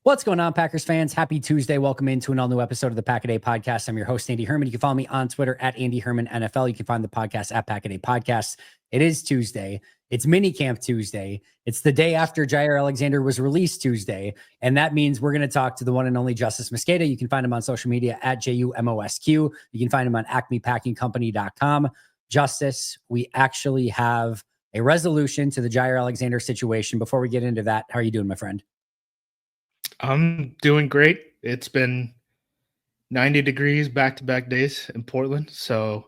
What's going on, Packers fans? Happy Tuesday. Welcome into an all-new episode of the Pack a Day Podcast. I'm your host, Andy Herman. You can follow me on Twitter at Andy Herman NFL. You can find the podcast at Pack a Day Podcast. It is Tuesday. It's minicamp Tuesday. It's the day after Jaire Alexander was released Tuesday. And that means we're going to talk to the one and only Justis Mosqueda. You can find him on social media at JUMOSQ. You can find him on acmepackingcompany.com. Justis, we actually have a resolution to the Jaire Alexander situation. Before we get into that, how are you doing, my friend? I'm doing great. It's been 90 degrees back-to-back days in Portland. So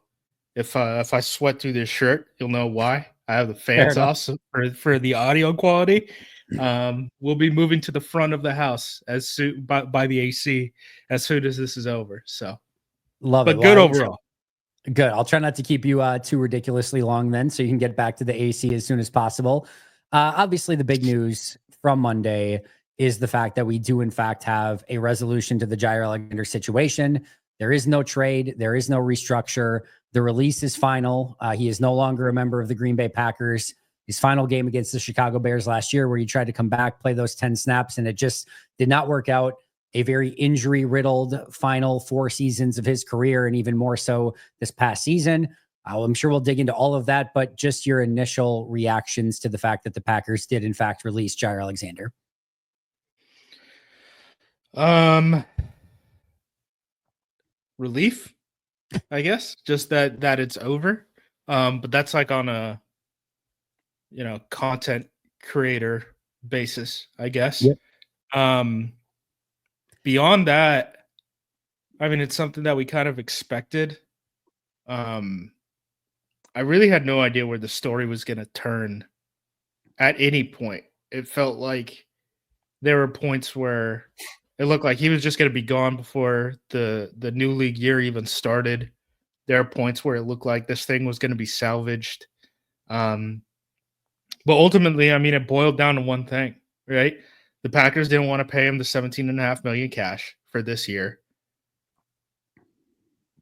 if I sweat through this shirt, you'll know why. I have the fans off for the audio quality. We'll be moving to the front of the house as soon by the AC as soon as this is over. So love it. But good overall. Good. I'll try not to keep you too ridiculously long then, so you can get back to the AC as soon as possible. Obviously, the big news from Monday is the fact that we do in fact have a resolution to the Jaire Alexander situation. There is no trade. There is no restructure. The release is final. He is no longer a member of the Green Bay Packers. His final game against the Chicago Bears last year, where he tried to come back, play those 10 snaps, and it just did not work out. A very injury-riddled final 4 seasons of his career, and even more so this past season. I'm sure we'll dig into all of that, but just your initial reactions to the fact that the Packers did in fact release Jaire Alexander. Relief, I guess, just that it's over. But that's like on a content creator basis, I guess. Yep. Beyond that, I mean, it's something that we kind of expected. I really had no idea where the story was going to turn at any point. It felt like there were points where it looked like he was just going to be gone before the new league year even started. There are points where it looked like this thing was going to be salvaged. But ultimately, I mean, it boiled down to one thing, right? The Packers didn't want to pay him the $17.5 million cash for this year,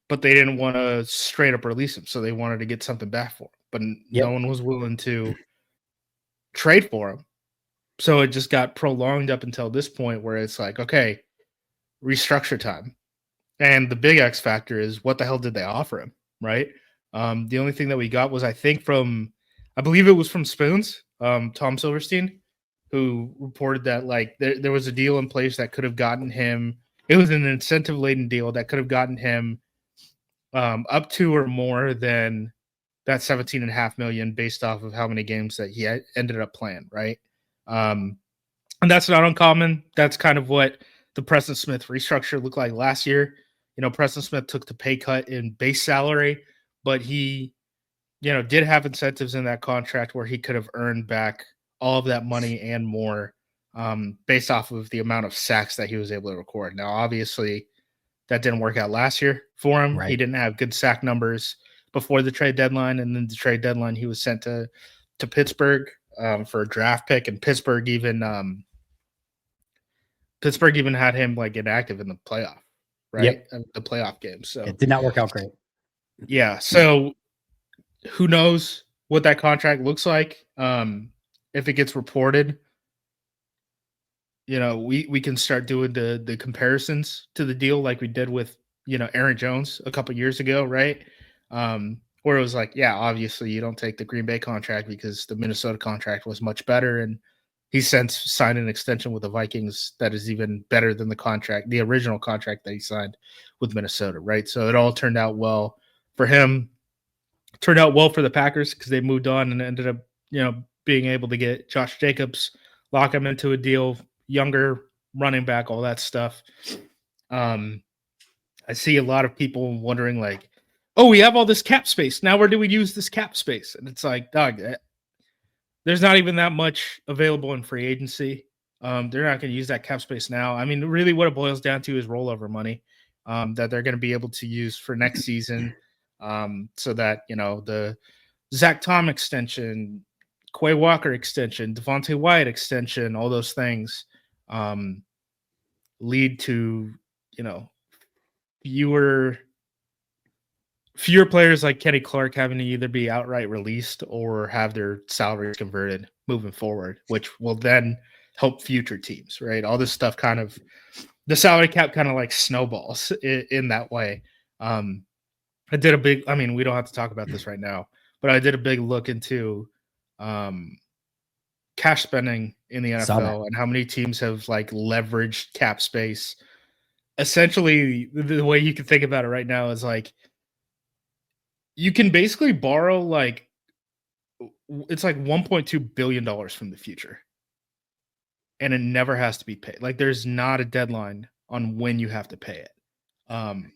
but they didn't want to straight up release him, so they wanted to get something back for him. But no one was willing to trade for him. So it just got prolonged up until this point where it's like, okay, restructure time. And the big X factor is, what the hell did they offer him, right? The only thing that we got was, I believe it was from Spoons, Tom Silverstein, who reported that like there was a deal in place that could have gotten him. It was an incentive-laden deal that could have gotten him up to or more than that $17.5 million based off of how many games that he ended up playing, right? And that's not uncommon. That's kind of what the Preston Smith restructure looked like last year. Preston Smith took the pay cut in base salary, but he, did have incentives in that contract where he could have earned back all of that money and more based off of the amount of sacks that he was able to record. Now, obviously, that didn't work out last year for him. Right. He didn't have good sack numbers before the trade deadline, and then the trade deadline, he was sent to Pittsburgh for a draft pick, and Pittsburgh even had him like inactive in the playoff, right? Yep. The playoff game. So it did not work out great. Yeah. So who knows what that contract looks like? If it gets reported, we can start doing the comparisons to the deal like we did with, Aaron Jones a couple years ago, right? Where it was like, yeah, obviously you don't take the Green Bay contract because the Minnesota contract was much better. And he's since signed an extension with the Vikings that is even better than the original contract that he signed with Minnesota, right? So it all turned out well for him. Turned out well for the Packers because they moved on and ended up, being able to get Josh Jacobs, lock him into a deal, younger running back, all that stuff. I see a lot of people wondering like, oh, we have all this cap space. Now where do we use this cap space? And it's like, dog, there's not even that much available in free agency. They're not going to use that cap space now. I mean, really what it boils down to is rollover money that they're going to be able to use for next season so that, the Zach Tom extension, Quay Walker extension, Devontae Wyatt extension, all those things lead to, fewer players like Kenny Clark having to either be outright released or have their salaries converted moving forward, which will then help future teams, right? All this stuff kind of, the salary cap kind of like snowballs in that way. I did a big, I mean, we don't have to talk about this right now, but I did a big look into cash spending in the NFL and how many teams have like leveraged cap space. Essentially, the way you can think about it right now is like, you can basically borrow like, it's like $1.2 billion from the future. And it never has to be paid. Like there's not a deadline on when you have to pay it. And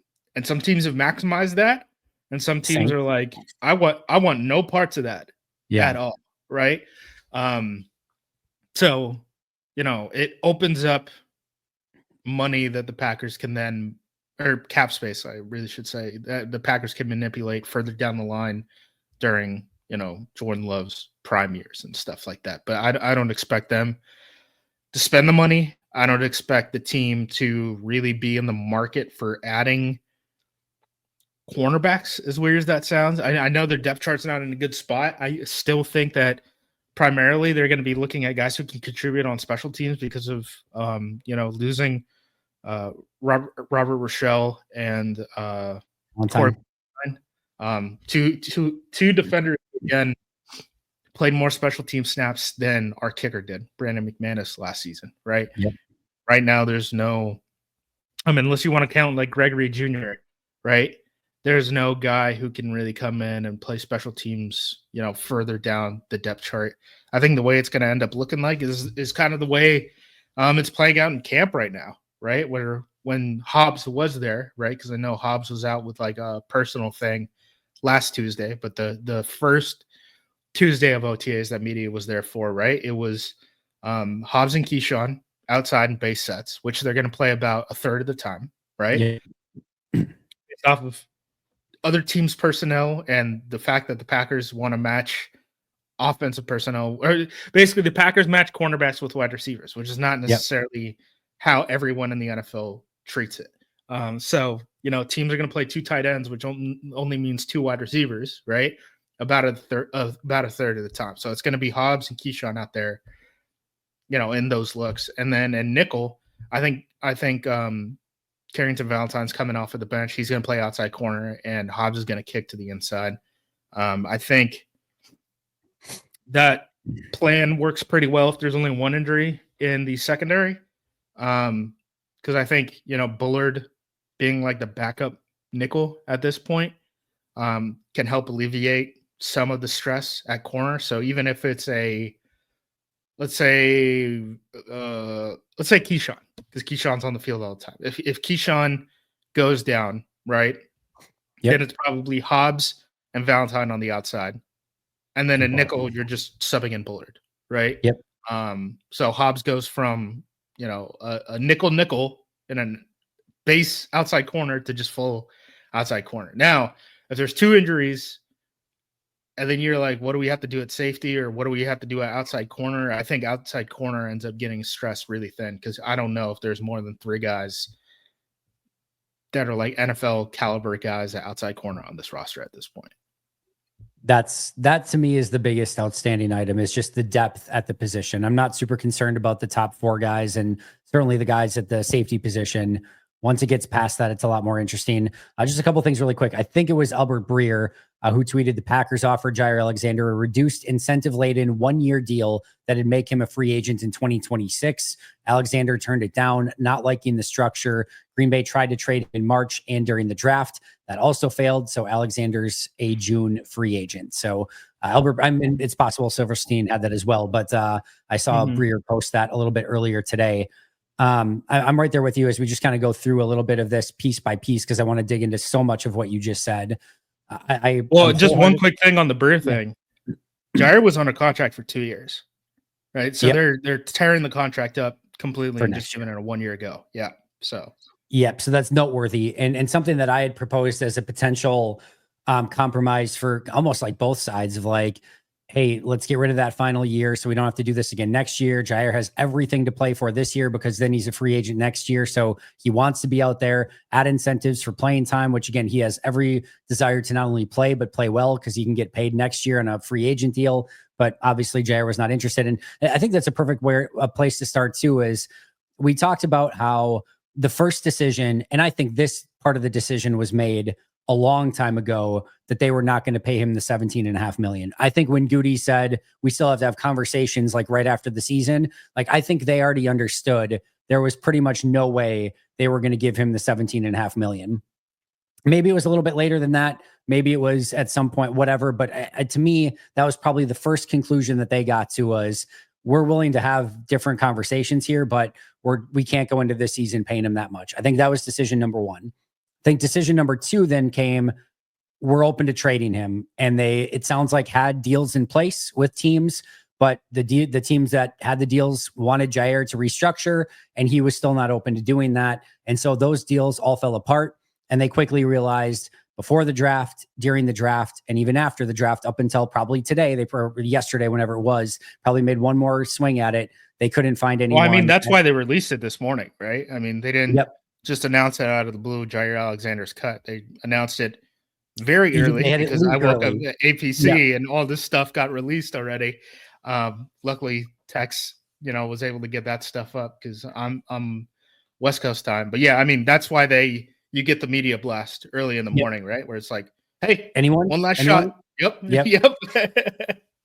some teams have maximized that. And some teams are like, I want no parts of that at all. Right. So, you know, it opens up money that the Packers can then, or cap space, I really should say, that the Packers can manipulate further down the line during, you know, Jordan Love's prime years and stuff like that. But I don't expect them to spend the money. I don't expect the team to really be in the market for adding cornerbacks, as weird as that sounds. I know their depth chart's not in a good spot. I still think that primarily they're going to be looking at guys who can contribute on special teams because of, you know, losing Robert Rochelle and Corey, two defenders again played more special team snaps than our kicker did, Brandon McManus, last season, right? Yep. Right now, there's no, I mean, unless you want to count like Gregory Jr., right? There's no guy who can really come in and play special teams, you know, further down the depth chart. I think the way it's going to end up looking like is kind of the way it's playing out in camp right now, right? Where when Hobbs was there, right? Because I know Hobbs was out with like a personal thing last Tuesday, but the first Tuesday of OTAs that media was there for, right? It was Hobbs and Keyshawn outside in base sets, which they're going to play about a third of the time, right? Yeah. It's off of other teams' personnel and the fact that the Packers want to match offensive personnel, or basically the Packers match cornerbacks with wide receivers, which is not necessarily how everyone in the NFL treats it. So, you know, teams are going to play two tight ends, which only means two wide receivers, right? About a third of the time. So it's going to be Hobbs and Keyshawn out there, you know, in those looks. And then in nickel, I think Carrington Valentine's coming off of the bench. He's going to play outside corner, and Hobbs is going to kick to the inside. I think that plan works pretty well if there's only one injury in the secondary. Because I think, you know, Bullard being like the backup nickel at this point can help alleviate some of the stress at corner. So even if it's let's say Keyshawn, because Keyshawn's on the field all the time. If Keyshawn goes down, right, then it's probably Hobbs and Valentine on the outside. And then in nickel, you're just subbing in Bullard, right? Yep. So Hobbs goes from, you know, a nickel in a base outside corner to just full outside corner. Now, if there's two injuries, and then you're like, what do we have to do at safety, or what do we have to do at outside corner? I think outside corner ends up getting stressed really thin, because I don't know if there's more than three guys that are like NFL caliber guys at outside corner on this roster at this point. That to me is the biggest outstanding item, is just the depth at the position. I'm not super concerned about the top four guys, and certainly the guys at the safety position. Once it gets past that, it's a lot more interesting. Just a couple things really quick. I think it was Albert Breer who tweeted the Packers offered Jaire Alexander a reduced incentive-laden one-year deal that'd make him a free agent in 2026. Alexander turned it down, not liking the structure. Green Bay tried to trade in March and during the draft. That also failed. So Alexander's a June free agent. So Albert, I mean, it's possible Silverstein had that as well, but I saw Breer post that a little bit earlier today. I'm right there with you as we just kind of go through a little bit of this piece by piece, because I want to dig into so much of what you just said. Just one quick thing on the Breer thing. Jaire was on a contract for 2 years, right? So they're tearing the contract up completely and just giving it a 1 year ago. Yeah. So that's noteworthy, and something that I had proposed as a potential compromise for almost like both sides of like, hey, let's get rid of that final year so we don't have to do this again next year. Jaire has everything to play for this year, because then he's a free agent next year. So he wants to be out there, add incentives for playing time, which again, he has every desire to not only play, but play well, because he can get paid next year on a free agent deal. but obviously Jaire was not interested. And I think that's a perfect a place to start too, is we talked about how the first decision, and I think this part of the decision was made a long time ago, that they were not going to pay him the 17.5 million. I think when Goody said we still have to have conversations like right after the season, like I think they already understood there was pretty much no way they were going to give him the 17.5 million. Maybe it was a little bit later than that. Maybe it was at some point, whatever. But to me, that was probably the first conclusion that they got to, was we're willing to have different conversations here, but we can't go into this season paying him that much. I think that was decision number one. I think decision number two then came, we're open to trading him. And it sounds like had deals in place with teams, but the teams that had the deals wanted Jaire to restructure, and he was still not open to doing that. And so those deals all fell apart, and they quickly realized before the draft, during the draft, and even after the draft, up until probably today, yesterday, whenever it was, probably made one more swing at it. They couldn't find anyone. Well, I mean, that's why they released it this morning, right? I mean, they didn't just announce it out of the blue, Jaire Alexander's cut. They announced it very early because I woke up at APC and all this stuff got released already. Luckily, Tex, was able to get that stuff up because I'm West Coast time. But yeah, I mean, that's why you get the media blast early in the morning, right? Where it's like, hey, one last shot. Yep.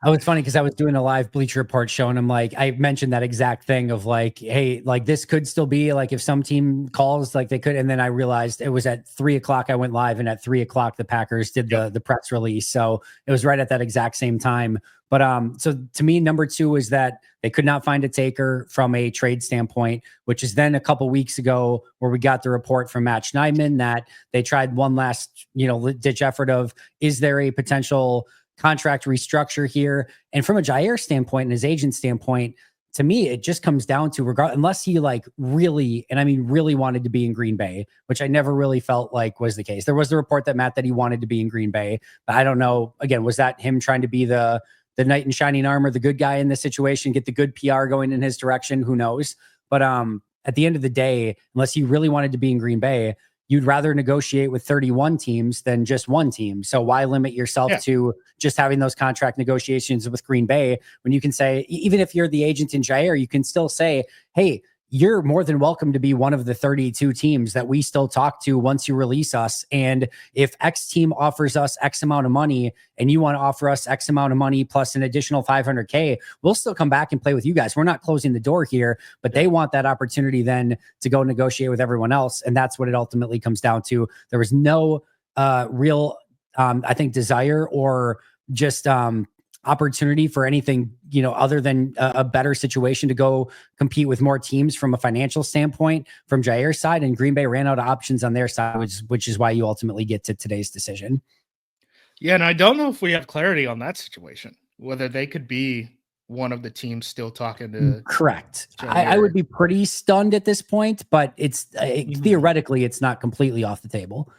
Oh, it's funny because I was doing a live Bleacher Report show, and I'm like, I mentioned that exact thing of like, hey, like this could still be like if some team calls, like they could. And then I realized it was at 3:00 I went live, and at 3:00 the Packers did the press release. So it was right at that exact same time. But so to me, number two is that they could not find a taker from a trade standpoint, which is then a couple weeks ago where we got the report from Matt Schneidman that they tried one last, ditch effort of, is there a potential contract restructure here? And from a Jaire standpoint and his agent standpoint, to me, it just comes down to unless he like really, and I mean really wanted to be in Green Bay, which I never really felt like was the case. There was the report that he wanted to be in Green Bay, but I don't know. Again, was that him trying to be the knight in shining armor, the good guy in this situation, get the good PR going in his direction? Who knows? But at the end of the day, unless he really wanted to be in Green Bay, you'd rather negotiate with 31 teams than just one team. So why limit yourself to just having those contract negotiations with Green Bay when you can say, even if you're the agent in Jaire, you can still say, hey, you're more than welcome to be one of the 32 teams that we still talk to once you release us. And if X team offers us X amount of money and you want to offer us X amount of money plus an additional $500K, we'll still come back and play with you guys. We're not closing the door here, but they want that opportunity then to go negotiate with everyone else. And that's what it ultimately comes down to. There was no real, I think, desire or just opportunity for anything, other than a better situation to go compete with more teams from a financial standpoint from Jaire's side. And Green Bay ran out of options on their side, which is why you ultimately get to today's decision. Yeah, and I don't know if we have clarity on that situation, whether they could be one of the teams still talking to. Correct. I would be pretty stunned at this point, but it's theoretically, it's not completely off the table.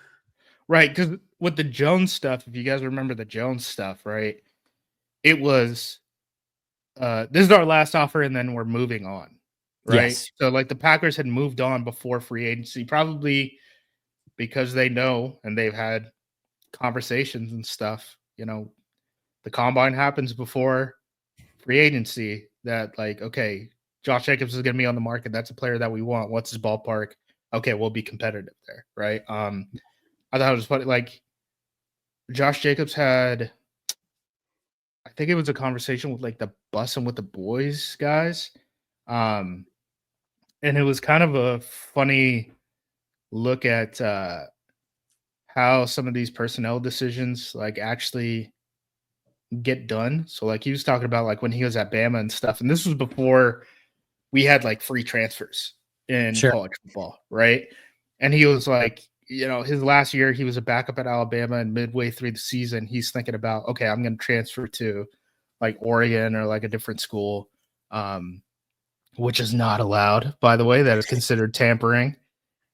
Right, because with the Jones stuff, if you guys remember the Jones stuff, right, it was this is our last offer and then we're moving on, right? Yes. So like the Packers had moved on before free agency, probably because they know and they've had conversations and stuff. The combine happens before free agency, that like, okay, Josh Jacobs is going to be on the market. That's a player that we want. What's his ballpark? Okay, we'll be competitive there, right? I thought it was funny. Like Josh Jacobs had, I think it was a conversation with like the Bussin' with the Boys guys. And it was kind of a funny look at how some of these personnel decisions like actually get done. So like he was talking about like when he was at Bama and stuff, and this was before we had like free transfers in college football, right? And he was like, his last year he was a backup at Alabama, and midway through the season he's thinking about, okay, I'm going to transfer to like Oregon or like a different school, which is not allowed, by the way. That is considered tampering.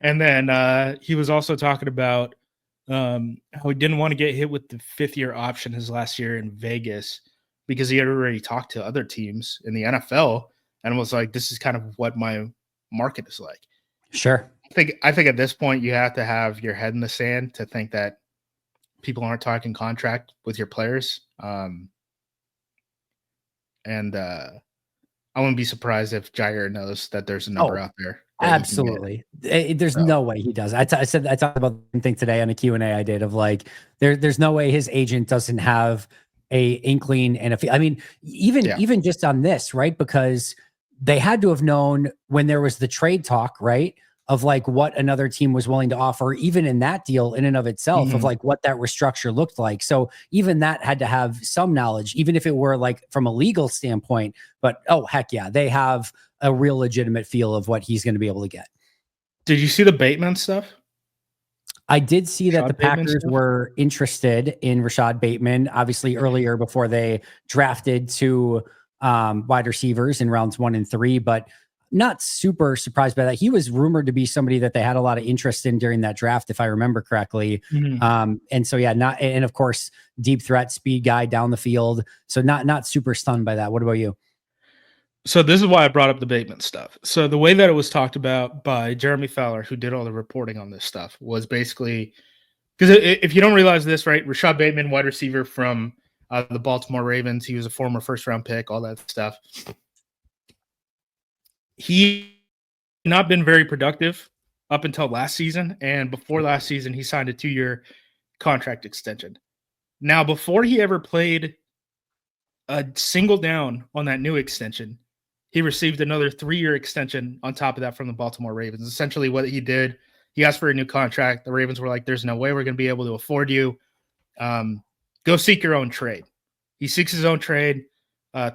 And then he was also talking about how he didn't want to get hit with the 5th-year option his last year in Vegas because he had already talked to other teams in the NFL and was like, this is kind of what my market is like. Sure. I think at this point you have to have your head in the sand to think that people aren't talking contract with your players. and I wouldn't be surprised if Jaire knows that there's a number out there. Absolutely. There's no way he does. I talked about the same thing today on a Q&A I did of like, there's no way his agent doesn't have a inkling and I mean, even just on this, right? Because they had to have known when there was the trade talk, right? Of like what another team was willing to offer, even in that deal in and of itself, of like what that restructure looked like. So even that had to have some knowledge, even if it were like from a legal standpoint. But oh, heck yeah, they have a real legitimate feel of what he's going to be able to get. Did you see the Bateman stuff? I did see that the Packers were interested in Rashad Bateman, obviously earlier before they drafted two wide receivers in rounds 1 and 3, but not super surprised by that. He was rumored to be somebody that they had a lot of interest in during that draft, if I remember correctly. And so, yeah, and of course, deep threat, speed guy down the field. So not super stunned by that. What about you? So this is why I brought up the Bateman stuff. So the way that it was talked about by Jeremy Fowler, who did all the reporting on this stuff, was basically because if you don't realize this, right, Rashad Bateman, wide receiver from the Baltimore Ravens, he was a former first-round pick, all that stuff. He not been very productive up until last season, and before last season, he signed a 2-year contract extension. Now, before he ever played a single down on that new extension, he received another 3-year extension on top of that from the Baltimore Ravens. Essentially what he did, he asked for a new contract. The Ravens were like, there's no way we're going to be able to afford you. Go seek your own trade. He seeks his own trade.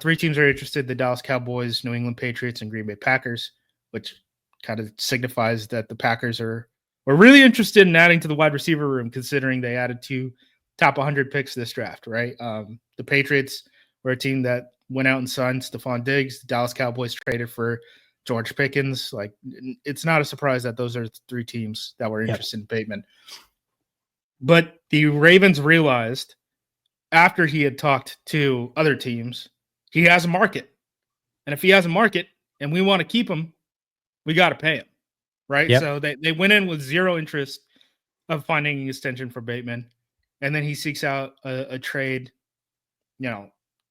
3 teams are interested: the Dallas Cowboys, New England Patriots, and Green Bay Packers, which kind of signifies that the Packers are really interested in adding to the wide receiver room, considering they added 2 top 100 picks this draft, right? The Patriots were a team that went out and signed Stephon Diggs. The Dallas Cowboys traded for George Pickens. Like, it's not a surprise that those are 3 teams that were interested in Bateman. But the Ravens realized after he had talked to other teams, he has a market. And if he has a market and we want to keep him, we got to pay him, right? So they went in with zero interest of finding an extension for Bateman. And then he seeks out a trade,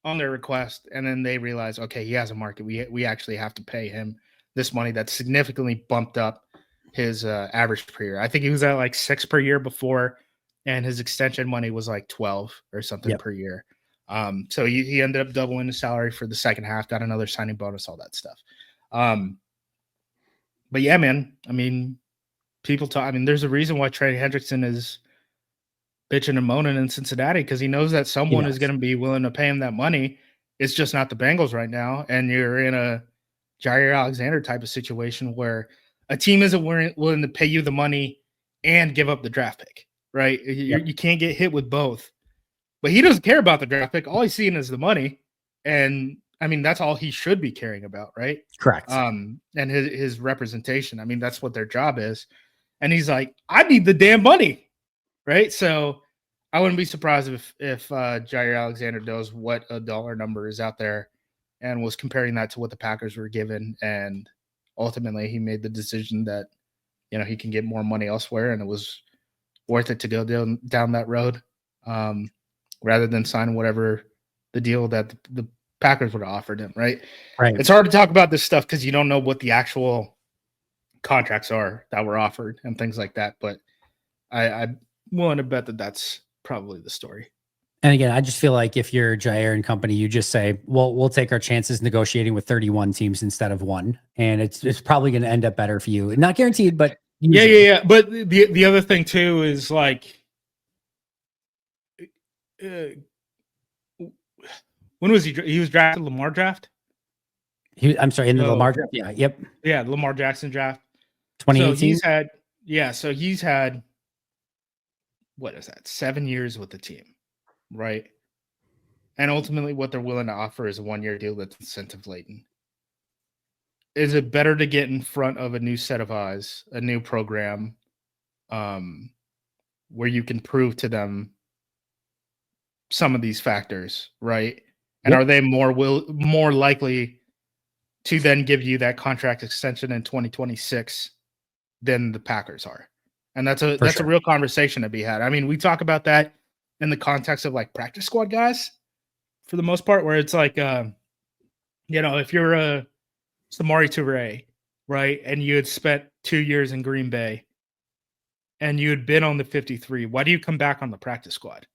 on their request. And then they realize, okay, he has a market. We actually have to pay him this money that significantly bumped up his average per year. I think he was at like 6 per year before, and his extension money was like 12 or something per year. So he ended up doubling his salary for the second half, got another signing bonus, all that stuff. But yeah, man, I mean, people talk. I mean, there's a reason why Trey Hendrickson is bitching and moaning in Cincinnati, because he knows that someone is going to be willing to pay him that money. It's just not the Bengals right now, and you're in a Jaire Alexander type of situation where a team isn't willing to pay you the money and give up the draft pick, right? You can't get hit with both. But he doesn't care about the draft pick. All he's seeing is the money. And I mean, that's all he should be caring about, right? Correct. And his representation. I mean, that's what their job is. And he's like, I need the damn money, right? So I wouldn't be surprised if Jaire Alexander knows what a dollar number is out there and was comparing that to what the Packers were given. And ultimately, he made the decision that, he can get more money elsewhere, and it was worth it to go down that road. Rather than sign whatever the deal that the Packers would have offered him, right? Right. It's hard to talk about this stuff because you don't know what the actual contracts are that were offered and things like that. But I'm willing to bet that that's probably the story. And again, I just feel like if you're Jaire and company, you just say, well, we'll take our chances negotiating with 31 teams instead of 1. And it's probably going to end up better for you. Not guaranteed, but usually. Yeah. But the other thing too is like, when was he was drafted? Lamar draft? I'm sorry, in the Lamar draft? Yeah, yep. Yeah, Lamar Jackson draft. 2018? So he's had, what is that, 7 years with the team, right? And ultimately what they're willing to offer is a 1-year deal that's incentive laden. Is it better to get in front of a new set of eyes, a new program, where you can prove to them some of these factors, right? And are they more likely to then give you that contract extension in 2026 than the Packers are? And that's a real conversation to be had. I mean, we talk about that in the context of like practice squad guys for the most part, where it's like if you're a Samori Toure, right, and you had spent 2 years in Green Bay and you had been on the 53, why do you come back on the practice squad?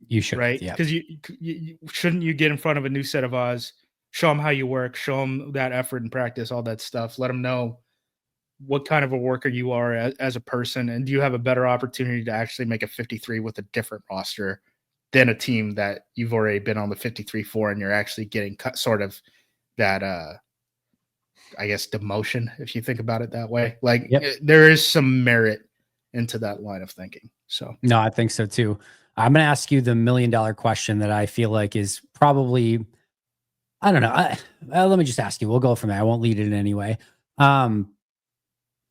You should, right? Yeah. Because you shouldn't you get in front of a new set of eyes, show them how you work, show them that effort in practice, all that stuff. Let them know what kind of a worker you are as a person, and do you have a better opportunity to actually make a 53 with a different roster than a team that you've already been on the 53 for, and you're actually getting sort of that, I guess, demotion, if you think about it that way. Like, there is some merit into that line of thinking. So, no, I think so too. I'm going to ask you the $1 million question that I feel like is probably, I don't know. Let me just ask you. We'll go from there. I won't lead it in any way.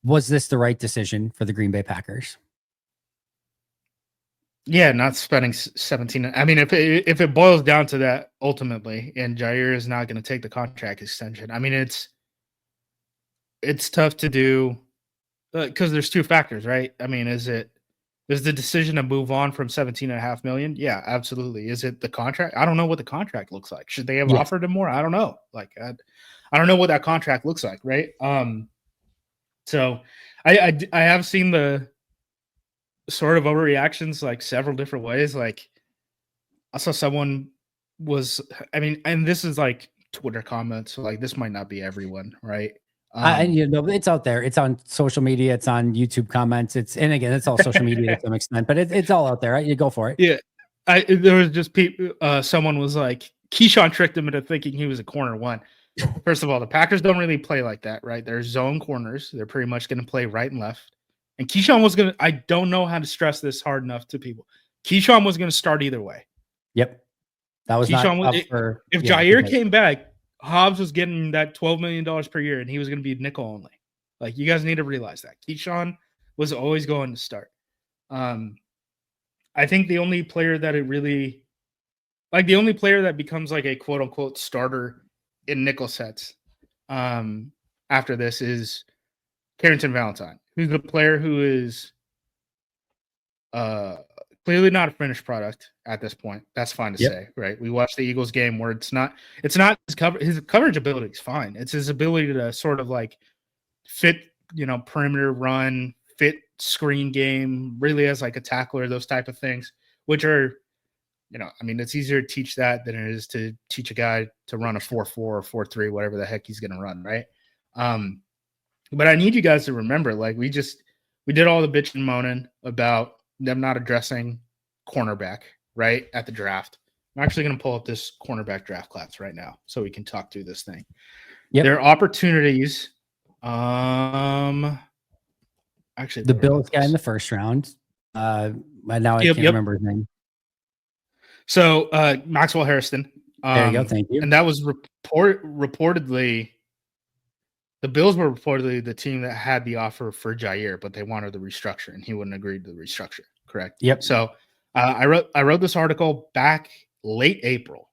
Was this the right decision for the Green Bay Packers? Yeah, not spending 17. I mean, if it boils down to that ultimately, and Jaire is not going to take the contract extension, I mean, it's tough to do because there's two factors, right? I mean, is the decision to move on from 17.5 million? Yeah, absolutely. Is it the contract? I don't know what the contract looks like. Should they have offered him more? I don't know. Like, I don't know what that contract looks like, right? So I have seen the sort of overreactions like several different ways. Like, I saw someone and this is like Twitter comments, so like this might not be everyone, right? It's out there. It's on social media. It's on YouTube comments. And again, it's all social media to some extent, but it's all out there, right? You go for it. Yeah. There was just people, someone was like, Keyshawn tricked him into thinking he was a corner one. First of all, the Packers don't really play like that, right? They're zone corners. They're pretty much going to play right and left. And Keyshawn was going to, I don't know how to stress this hard enough to people. Keyshawn was going to start either way. Yep. That was Keyshawn not up for. If Jaire came back, Hobbs was getting that $12 million per year, and he was going to be nickel only. Like, you guys need to realize that. Keyshawn was always going to start. I think the only player that the only player that becomes like a quote unquote starter in nickel sets after this is Carrington Valentine, who's a player who is clearly not a finished product at this point. That's fine to say, right? We watched the Eagles game where it's not his coverage ability is fine. It's his ability to sort of like fit, perimeter run, fit screen game, really as like a tackler, those type of things, which are, I mean, it's easier to teach that than it is to teach a guy to run a 4-4 or 4-3, whatever the heck he's going to run, right? But I need you guys to remember, like, we did all the bitching and moaning about them not addressing cornerback, right, at the draft. I'm actually going to pull up this cornerback draft class right now so we can talk through this thing. There are opportunities. Actually, the Bills guy in the first round. Now I can't remember his name. So Maxwell Hairston. There you go. Thank you. And that was reportedly. The Bills were reportedly the team that had the offer for Jaire, but they wanted the restructure, and he wouldn't agree to the restructure. Correct. Yep. So I wrote this article back late April,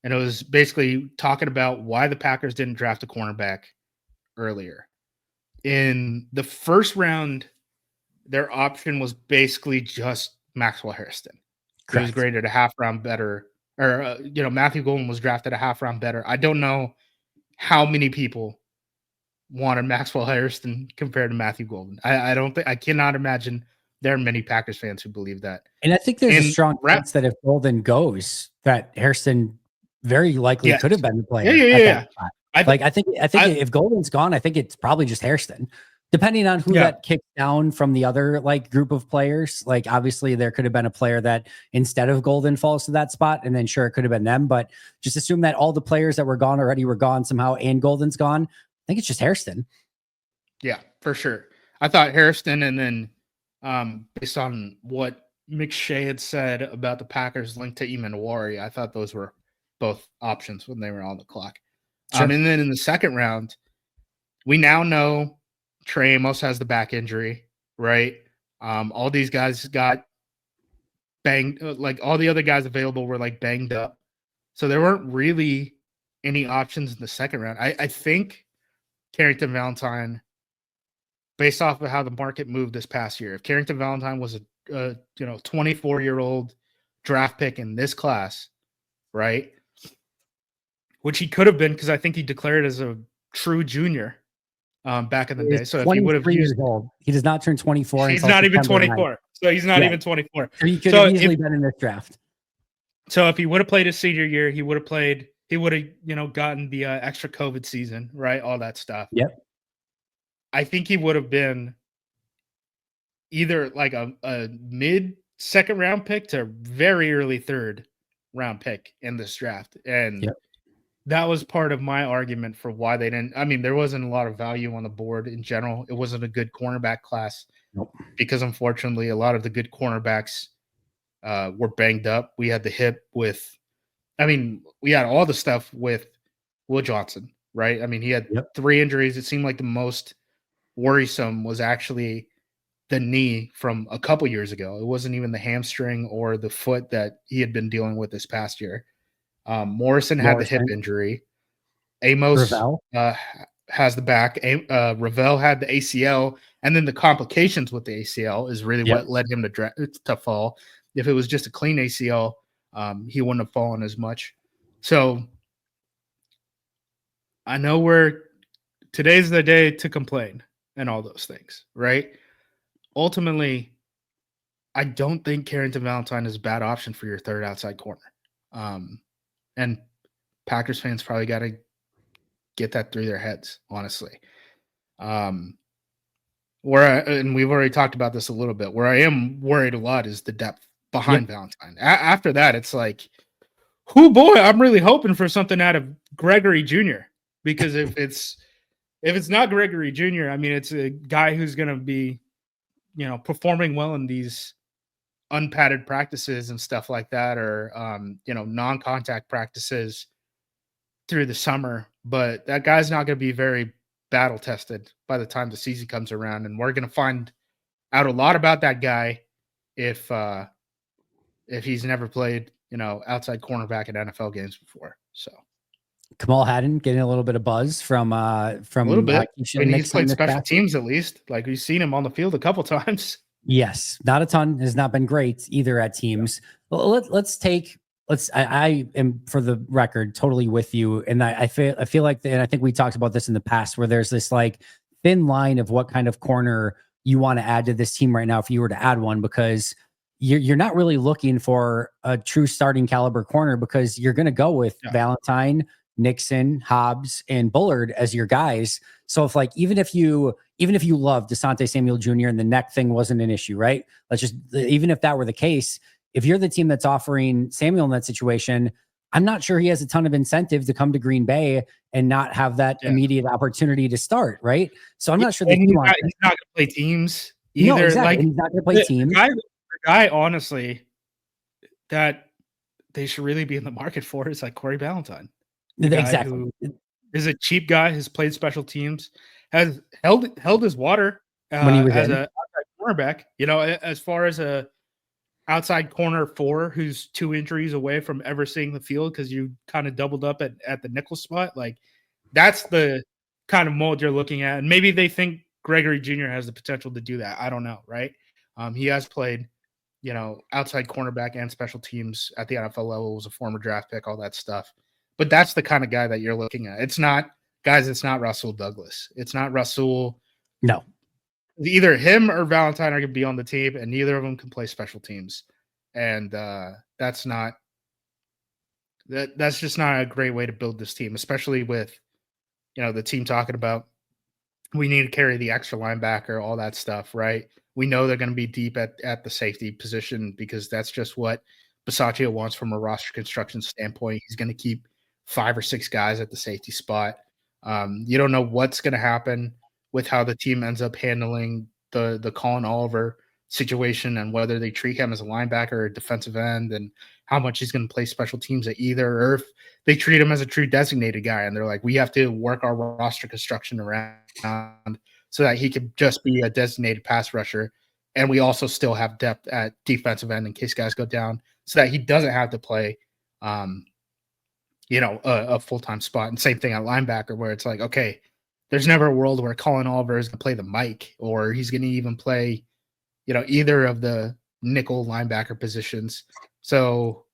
and it was basically talking about why the Packers didn't draft a cornerback earlier. In the first round, their option was basically just Maxwell Hairston. He was graded a half round better, or Matthew Golden was drafted a half round better. I don't know how many people wanted Maxwell Hairston compared to Matthew Golden. I cannot imagine there are many Packers fans who believe that. And I think there's a strong chance that if Golden goes, that Hairston very likely could have been the player. Yeah. I think if Golden's gone, I think it's probably just Hairston. Depending on who that kicked down from the other like group of players, like obviously there could have been a player that instead of Golden falls to that spot, and then sure it could have been them. But just assume that all the players that were gone already were gone somehow, and Golden's gone. I think it's just Hairston. Yeah, for sure. I thought Hairston, and then based on what McShay had said about the Packers linked to Emanwari, I thought those were both options when they were on the clock. Sure. And then in the second round, we now know Trey Amos has the back injury, right? All these guys got banged, like all the other guys available were like banged up. So there weren't really any options in the second round. I think Carrington Valentine, based off of how the market moved this past year, if Carrington Valentine was a 24-year-old draft pick in this class, right, which he could have been because I think he declared as a true junior back in the day. So if he would have used, years old, he does not turn 24. He's until not even September 24. 9th. So he's not even 24. So he could have easily been in this draft. So if he would have played his senior year, he would have gotten the extra COVID season, right? All that stuff. Yep. I think he would have been either like a mid second round pick to very early third round pick in this draft. And that was part of my argument for why they didn't. I mean, there wasn't a lot of value on the board in general. It wasn't a good cornerback class because unfortunately a lot of the good cornerbacks were banged up. We had the hip with, we had all the stuff with Will Johnson, right? I mean, he had 3 injuries. It seemed like the most worrisome was actually the knee from a couple years ago. It wasn't even the hamstring or the foot that he had been dealing with this past year. Morrison had the hip injury. Amos has the back. Ravel had the ACL, and then the complications with the ACL is really what led him to fall. If it was just a clean ACL, he wouldn't have fallen as much. So I know today's the day to complain and all those things, right? Ultimately, I don't think Carrington Valentine is a bad option for your third outside corner. And Packers fans probably got to get that through their heads, honestly. And we've already talked about this a little bit. Where I am worried a lot is the depth behind Valentine. After that, it's like, oh boy, I'm really hoping for something out of Gregory Jr. Because if it's not Gregory Jr., I mean, it's a guy who's going to be, performing well in these unpadded practices and stuff like that, or non-contact practices through the summer. But that guy's not going to be very battle tested by the time the season comes around, and we're going to find out a lot about that guy if he's never played outside cornerback at NFL games before. So Kamal Haddon getting a little bit of buzz from a little bit. He's played special teams at least. Like, we've seen him on the field a couple times. Yes, not a ton. Has not been great either at teams. Well, I am, for the record, totally with you, and I feel like, and I think we talked about this in the past, where there's this like thin line of what kind of corner you want to add to this team right now if you were to add one, because you're not really looking for a true starting caliber corner, because you're going to go with Valentine, Nixon, Hobbs, and Bullard as your guys. So if even if you love DeSante Samuel Jr. and the neck thing wasn't an issue, right? Even if that were the case, if you're the team that's offering Samuel in that situation, I'm not sure he has a ton of incentive to come to Green Bay and not have that immediate opportunity to start, right? So I'm not sure that he's not going to play teams either. No, exactly. He's not going to play teams. The guy, honestly, that they should really be in the market for is like Corey Valentine. Exactly. Who is a cheap guy, has played special teams, has held his water when he was as a outside cornerback. As far as a outside corner 4 who's 2 injuries away from ever seeing the field because you kind of doubled up at the nickel spot. Like, that's the kind of mold you're looking at. And maybe they think Gregory Jr. has the potential to do that. I don't know, right? He has played, outside cornerback and special teams at the NFL level, was a former draft pick, all that stuff. But that's the kind of guy that you're looking at. It's not Rasul Douglas. It's not Rasul. No. Either him or Valentine are going to be on the team, and neither of them can play special teams. And that's just not a great way to build this team, especially with, the team talking about we need to carry the extra linebacker, all that stuff, right? We know they're going to be deep at the safety position because that's just what Bisaccia wants from a roster construction standpoint. He's going to keep 5 or 6 guys at the safety spot. You don't know what's going to happen with how the team ends up handling the Colin Oliver situation and whether they treat him as a linebacker or a defensive end and how much he's going to play special teams at either, or if they treat him as a true designated guy and they're like, we have to work our roster construction around so that he could just be a designated pass rusher. And we also still have depth at defensive end in case guys go down so that he doesn't have to play, a full-time spot. And same thing at linebacker where it's like, okay, there's never a world where Colin Oliver is going to play the Mike or he's going to even play, either of the nickel linebacker positions. So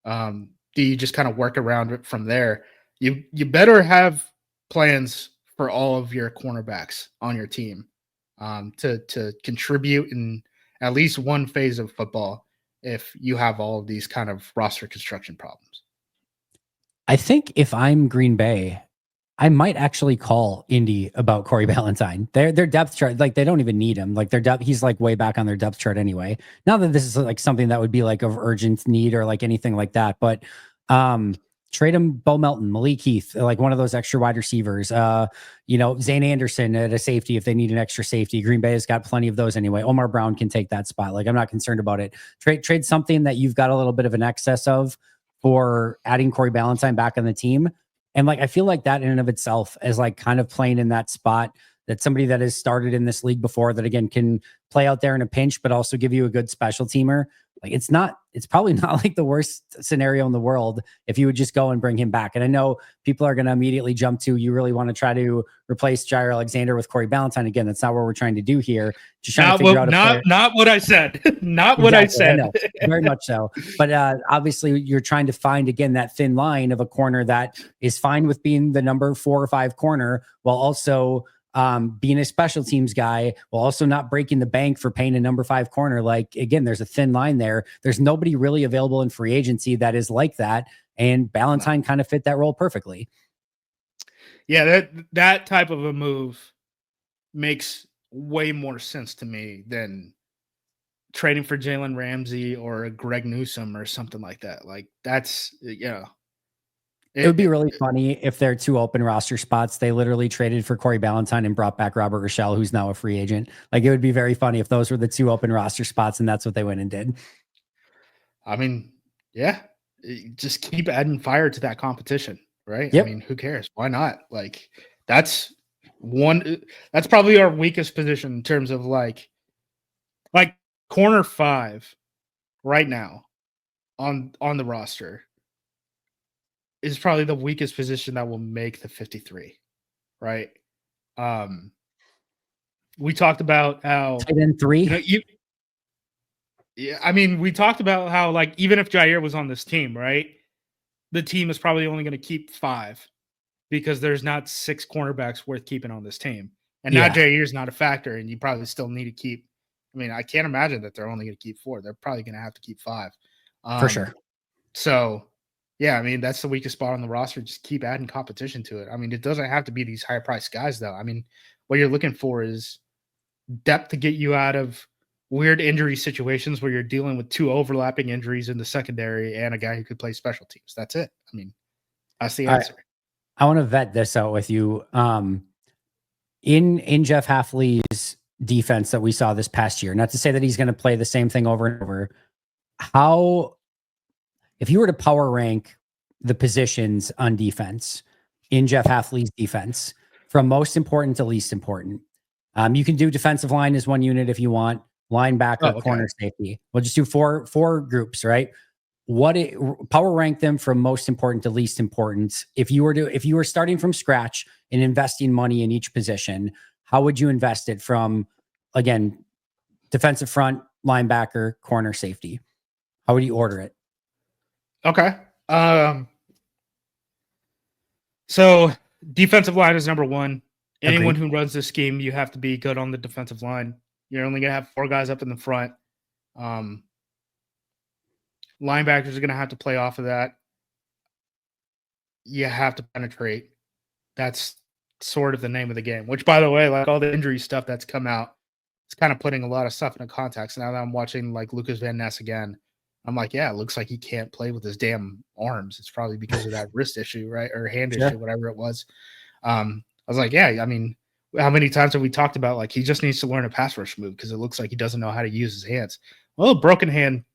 do you just kind of work around it from there? you better have plans for all of your cornerbacks on your team to contribute in at least one phase of football if you have all of these kind of roster construction problems. I think if I'm Green Bay, I might actually call Indy about Corey Ballantyne. Their depth chart, like they don't even need him. Like their depth, he's like way back on their depth chart anyway. Not that this is like something that would be like of urgent need or like anything like that, but trade him Bo Melton, Malik Heath, like one of those extra wide receivers. Zane Anderson at a safety if they need an extra safety. Green Bay has got plenty of those anyway. Omar Brown can take that spot. Like I'm not concerned about it. Trade something that you've got a little bit of an excess of for adding Corey Ballantyne back on the team. And like, I feel like that in and of itself is like kind of playing in that spot that somebody that has started in this league before that again can play out there in a pinch, but also give you a good special teamer. Like it's probably not like the worst scenario in the world if you would just go and bring him back. And I know people are going to immediately jump to, you really want to try to replace Jaire Alexander with Corey Ballantyne. Again, that's not what we're trying to do here. Just trying to figure out not what I said. Not what I said. I know, very much so. But obviously you're trying to find again that thin line of a corner that is fine with being the number 4 or 5 corner while also being a special teams guy while also not breaking the bank for paying a number 5 corner. Like again, there's a thin line there. There's nobody really available in free agency that is like that. And Ballantyne kind of fit that role perfectly. Yeah, that type of a move makes way more sense to me than trading for Jalen Ramsey or a Greg Newsome or something like that. Like that's, It would be really funny if their 2 open roster spots, they literally traded for Corey Ballantyne and brought back Robert Rochelle, who's now a free agent. Like it would be very funny if those were the 2 open roster spots and that's what they went and did. I mean, yeah, just keep adding fire to that competition, right? Yep. I mean, who cares? Why not? Like that's probably our weakest position in terms of like corner 5 right now on the roster is probably the weakest position that will make the 53, right? We talked about how tight end 3. Yeah, I mean, we talked about how like even if Jaire was on this team, right? The team is probably only going to keep 5 because there's not 6 cornerbacks worth keeping on this team. And now Jaire's not a factor, and you probably still need to keep. I mean, I can't imagine that they're only going to keep 4. They're probably going to have to keep 5. For sure. So, yeah, I mean, that's the weakest spot on the roster. Just keep adding competition to it. I mean, it doesn't have to be these high-priced guys, though. I mean, what you're looking for is depth to get you out of weird injury situations where you're dealing with 2 overlapping injuries in the secondary and a guy who could play special teams. That's it. I mean, that's the answer. I want to vet this out with you. In Jeff Hafley's defense that we saw this past year, not to say that he's going to play the same thing over and over. If you were to power rank the positions on defense in Jeff Hafley's defense from most important to least important, you can do defensive line as one unit if you want, linebacker, corner, safety. We'll just do four groups, right? Power rank them from most important to least important. If you were starting from scratch and investing money in each position, how would you invest it from, again, defensive front, linebacker, corner, safety? How would you order it? Okay. So defensive line is number 1. Anyone who runs this scheme, you have to be good on the defensive line. You're only going to have 4 guys up in the front. Linebackers are going to have to play off of that. You have to penetrate. That's sort of the name of the game, which, by the way, like all the injury stuff that's come out, it's kind of putting a lot of stuff into context. Now that I'm watching like Lucas Van Ness again, I'm like, yeah, it looks like he can't play with his damn arms. It's probably because of that wrist issue, right? Or hand issue, whatever it was. I was like, yeah, I mean, how many times have we talked about like he just needs to learn a pass rush move because it looks like he doesn't know how to use his hands. Well, a broken hand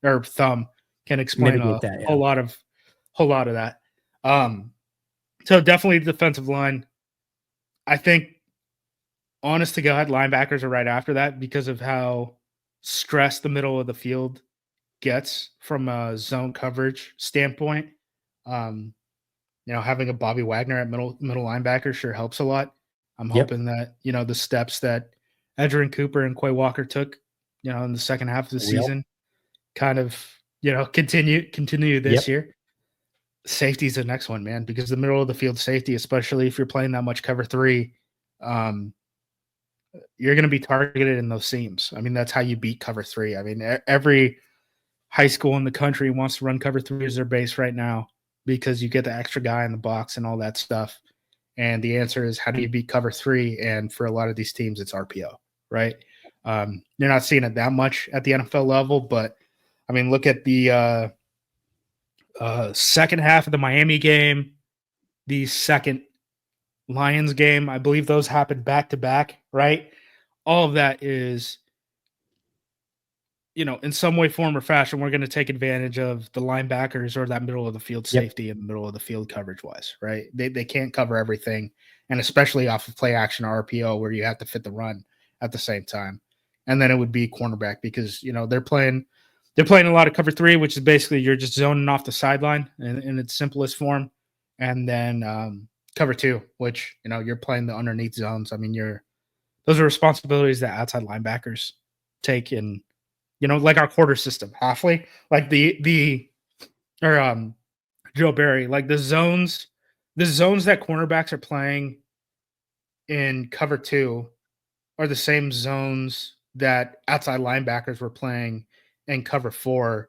or thumb can explain a whole lot of that. So definitely defensive line. I think, honest to God, linebackers are right after that because of how stressed the middle of the field gets from a zone coverage standpoint. Having a Bobby Wagner at middle linebacker sure helps a lot. I'm hoping that, the steps that Edgerrin Cooper and Quay Walker took, in the second half of the season kind of, continue this year. Safety is the next one, man, because the middle of the field safety, especially if you're playing that much cover 3, you're going to be targeted in those seams. I mean, that's how you beat cover 3. I mean, every high school in the country wants to run cover 3 as their base right now because you get the extra guy in the box and all that stuff. And the answer is, how do you beat cover 3? And for a lot of these teams, it's RPO, right? You're not seeing it that much at the NFL level, but I mean, look at the second half of the Miami game, the second Lions game. I believe those happened back to back, right? All of that is, in some way, form, or fashion, we're going to take advantage of the linebackers or that middle of the field safety and middle of the field coverage wise, right? They can't cover everything, and especially off of play action or RPO where you have to fit the run at the same time. And then it would be cornerback because they're playing a lot of cover 3, which is basically you're just zoning off the sideline in its simplest form, and then cover 2, which you're playing the underneath zones. I mean, those are responsibilities that outside linebackers take in, like our quarter system, Halfley, like Joe Barry, like the zones that cornerbacks are playing in cover 2 are the same zones that outside linebackers were playing in cover 4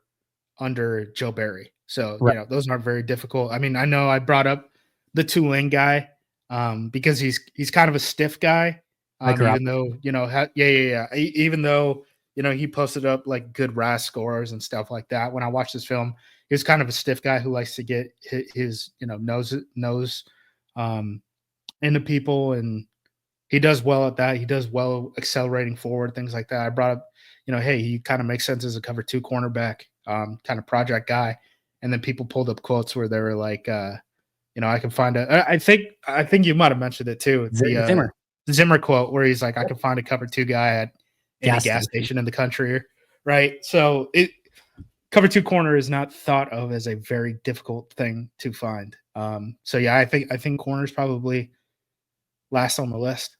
under Joe Barry. So, those aren't very difficult. I mean, I know I brought up the Tulane guy because he's kind of a stiff guy. Even though, even though, he posted up like good RAS scores and stuff like that. When I watched this film, he was kind of a stiff guy who likes to get his nose into people, and he does well at that. He does well accelerating forward, things like that. I brought up, hey, he kind of makes sense as a cover 2 cornerback, kind of project guy. And then people pulled up quotes where they were like, I can find I think you might have mentioned it too. The Zimmer quote where he's like, I can find a cover 2 guy at any gas station in the country, right? So cover 2 corner is not thought of as a very difficult thing to find. So yeah, I think corners probably last on the list.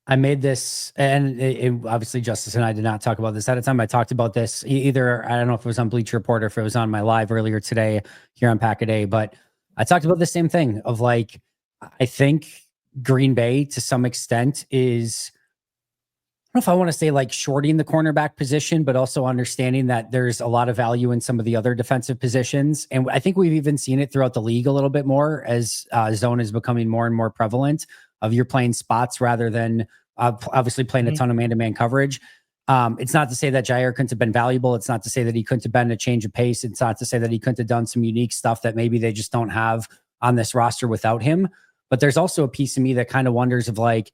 I made this, and obviously Justice and I did not talk about this at a time. I talked about this either, I don't know if it was on Bleacher Report or if it was on my live earlier today here on Pack a Day, but I talked about the same thing of like, I think Green Bay to some extent is, I don't know if I want to say like shorting the cornerback position, but also understanding that there's a lot of value in some of the other defensive positions. And I think we've even seen it throughout the league a little bit more as zone is becoming more and more prevalent of you're playing spots rather than obviously playing a ton of man-to-man coverage. It's not to say that Jaire couldn't have been valuable. It's not to say that he couldn't have been a change of pace. It's not to say that he couldn't have done some unique stuff that maybe they just don't have on this roster without him. But there's also a piece of me that kind of wonders of like,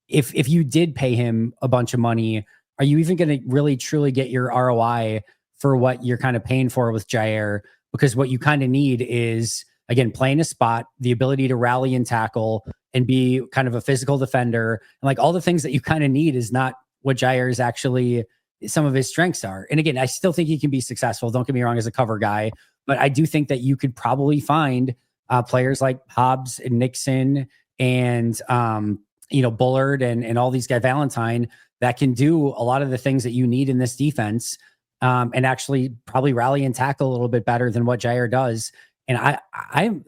if you did pay him a bunch of money, are you even going to really truly get your ROI for what you're kind of paying for with Jaire? Because what you kind of need is, again, playing a spot, the ability to rally and tackle and be kind of a physical defender. And like all the things that you kind of need is not what Jaire is actually, some of his strengths are. And again, I still think he can be successful. Don't get me wrong as a cover guy, but I do think that you could probably find players like Hobbs and Nixon and, Bullard and all these guys, Valentine, that can do a lot of the things that you need in this defense and actually probably rally and tackle a little bit better than what Jaire does. And I'm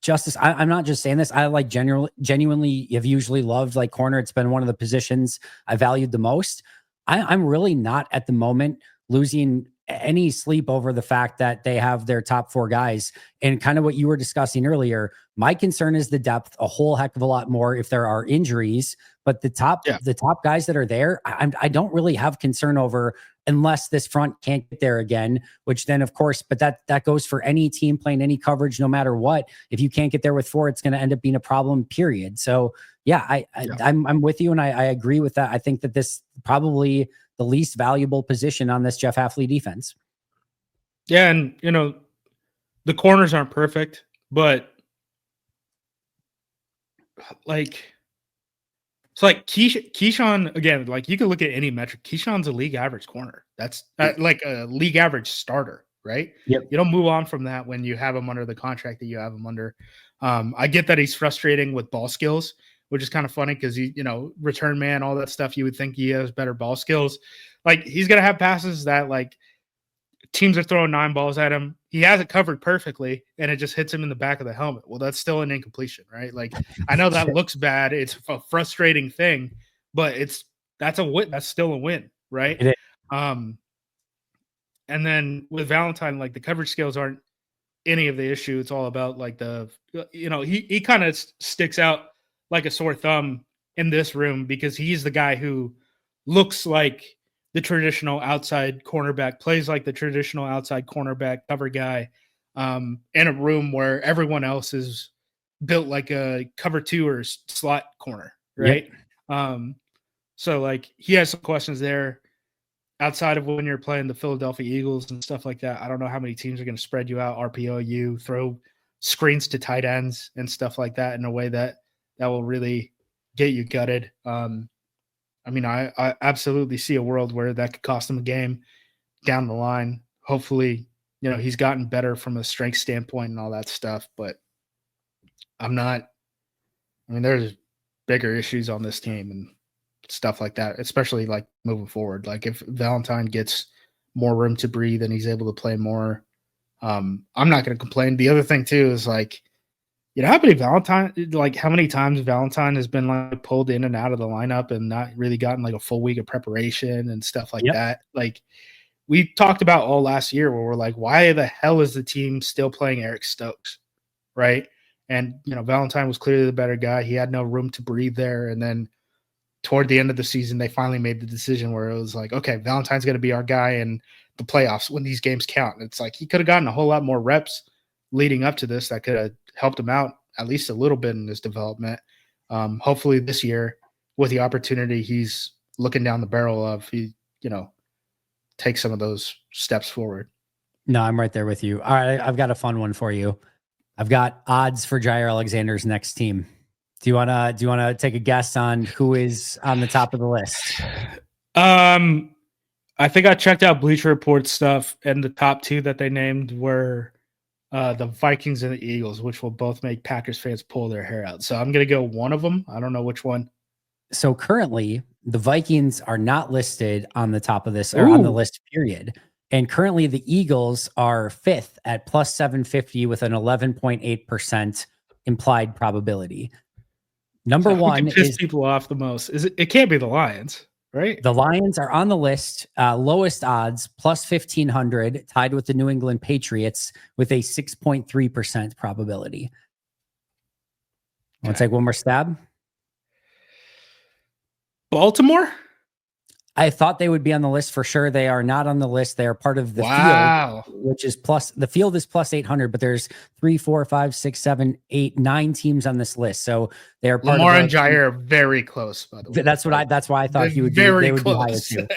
Justice. I'm not just saying this. I like genuinely have usually loved like corner. It's been one of the positions I valued the most. I'm really not at the moment losing any sleep over the fact that they have their top 4 guys. And kind of what you were discussing earlier, my concern is the depth a whole heck of a lot more if there are injuries, but the top guys that are there, I don't really have concern over unless this front can't get there again, which then of course, but that goes for any team playing any coverage, no matter what. If you can't get there with 4, it's going to end up being a problem, period. So yeah, I'm with you. And I agree with that. I think that this probably the least valuable position on this Jeff Halfley defense. Yeah. And, the corners aren't perfect, but like, it's like Keyshawn, again, like you can look at any metric. Keyshawn's a league average corner. That's like a league average starter, right? Yep. You don't move on from that when you have him under the contract that you have him under. I get that he's frustrating with ball skills, which is kind of funny because return man, all that stuff. You would think he has better ball skills. Like he's gonna have passes that like teams are throwing 9 balls at him. he has it covered perfectly and it just hits him in the back of the helmet. Well, that's still an incompletion, right? Like, I know that looks bad. It's a frustrating thing, but that's a win. That's still a win, right? It is. And then with Valentine, like the coverage skills aren't any of the issue. It's all about like he kind of sticks out like a sore thumb in this room because he's the guy who looks like the traditional outside cornerback, plays like the traditional outside cornerback cover guy in a room where everyone else is built like a cover 2 or slot corner, right? Yep. So like he has some questions there. Outside of when you're playing the Philadelphia Eagles and stuff like that, I don't know how many teams are going to spread you out, RPO you, throw screens to tight ends and stuff like that in a way that will really get you gutted. I mean, I absolutely see a world where that could cost him a game down the line. Hopefully, he's gotten better from a strength standpoint and all that stuff, but there's bigger issues on this team and stuff like that, especially like moving forward. Like if Valentine gets more room to breathe and he's able to play more, I'm not going to complain. The other thing too is like, how many times Valentine has been like pulled in and out of the lineup and not really gotten like a full week of preparation and stuff like that. Like we talked about all last year where we're like, why the hell is the team still playing Eric Stokes? Right. And, Valentine was clearly the better guy. He had no room to breathe there. And then toward the end of the season, they finally made the decision where it was like, okay, Valentine's going to be our guy in the playoffs when these games count. And it's like he could have gotten a whole lot more reps leading up to this that could have helped him out at least a little bit in his development. Hopefully this year with the opportunity he's looking down the barrel of, he, take some of those steps forward. No, I'm right there with you. All right, I've got a fun one for you. I've got odds for Jaire Alexander's next team. Do you wanna take a guess on who is on the top of the list? I think I checked out Bleacher Report stuff, and the top 2 that they named were the Vikings and the Eagles, which will both make Packers fans pull their hair out. So I'm gonna go one of them. I don't know which one. So currently, the Vikings are not listed on the top of this or on the list, period. And currently, the Eagles are 5th at plus 750 with an 11.8% implied probability. Number one piss people off the most. It can't be the Lions, right? The Lions are on the list, lowest odds, plus 1,500, tied with the New England Patriots with a 6.3% probability. Want to take one more stab? Baltimore? I thought they would be on the list for sure. They are not on the list. They are part of the field, which is the field is plus 800, but there's 3, 4, 5, 6, 7, 8, 9 teams on this list. So they are part Lamar of and Jaire are very close, by the way. That's why I thought they would be higher too.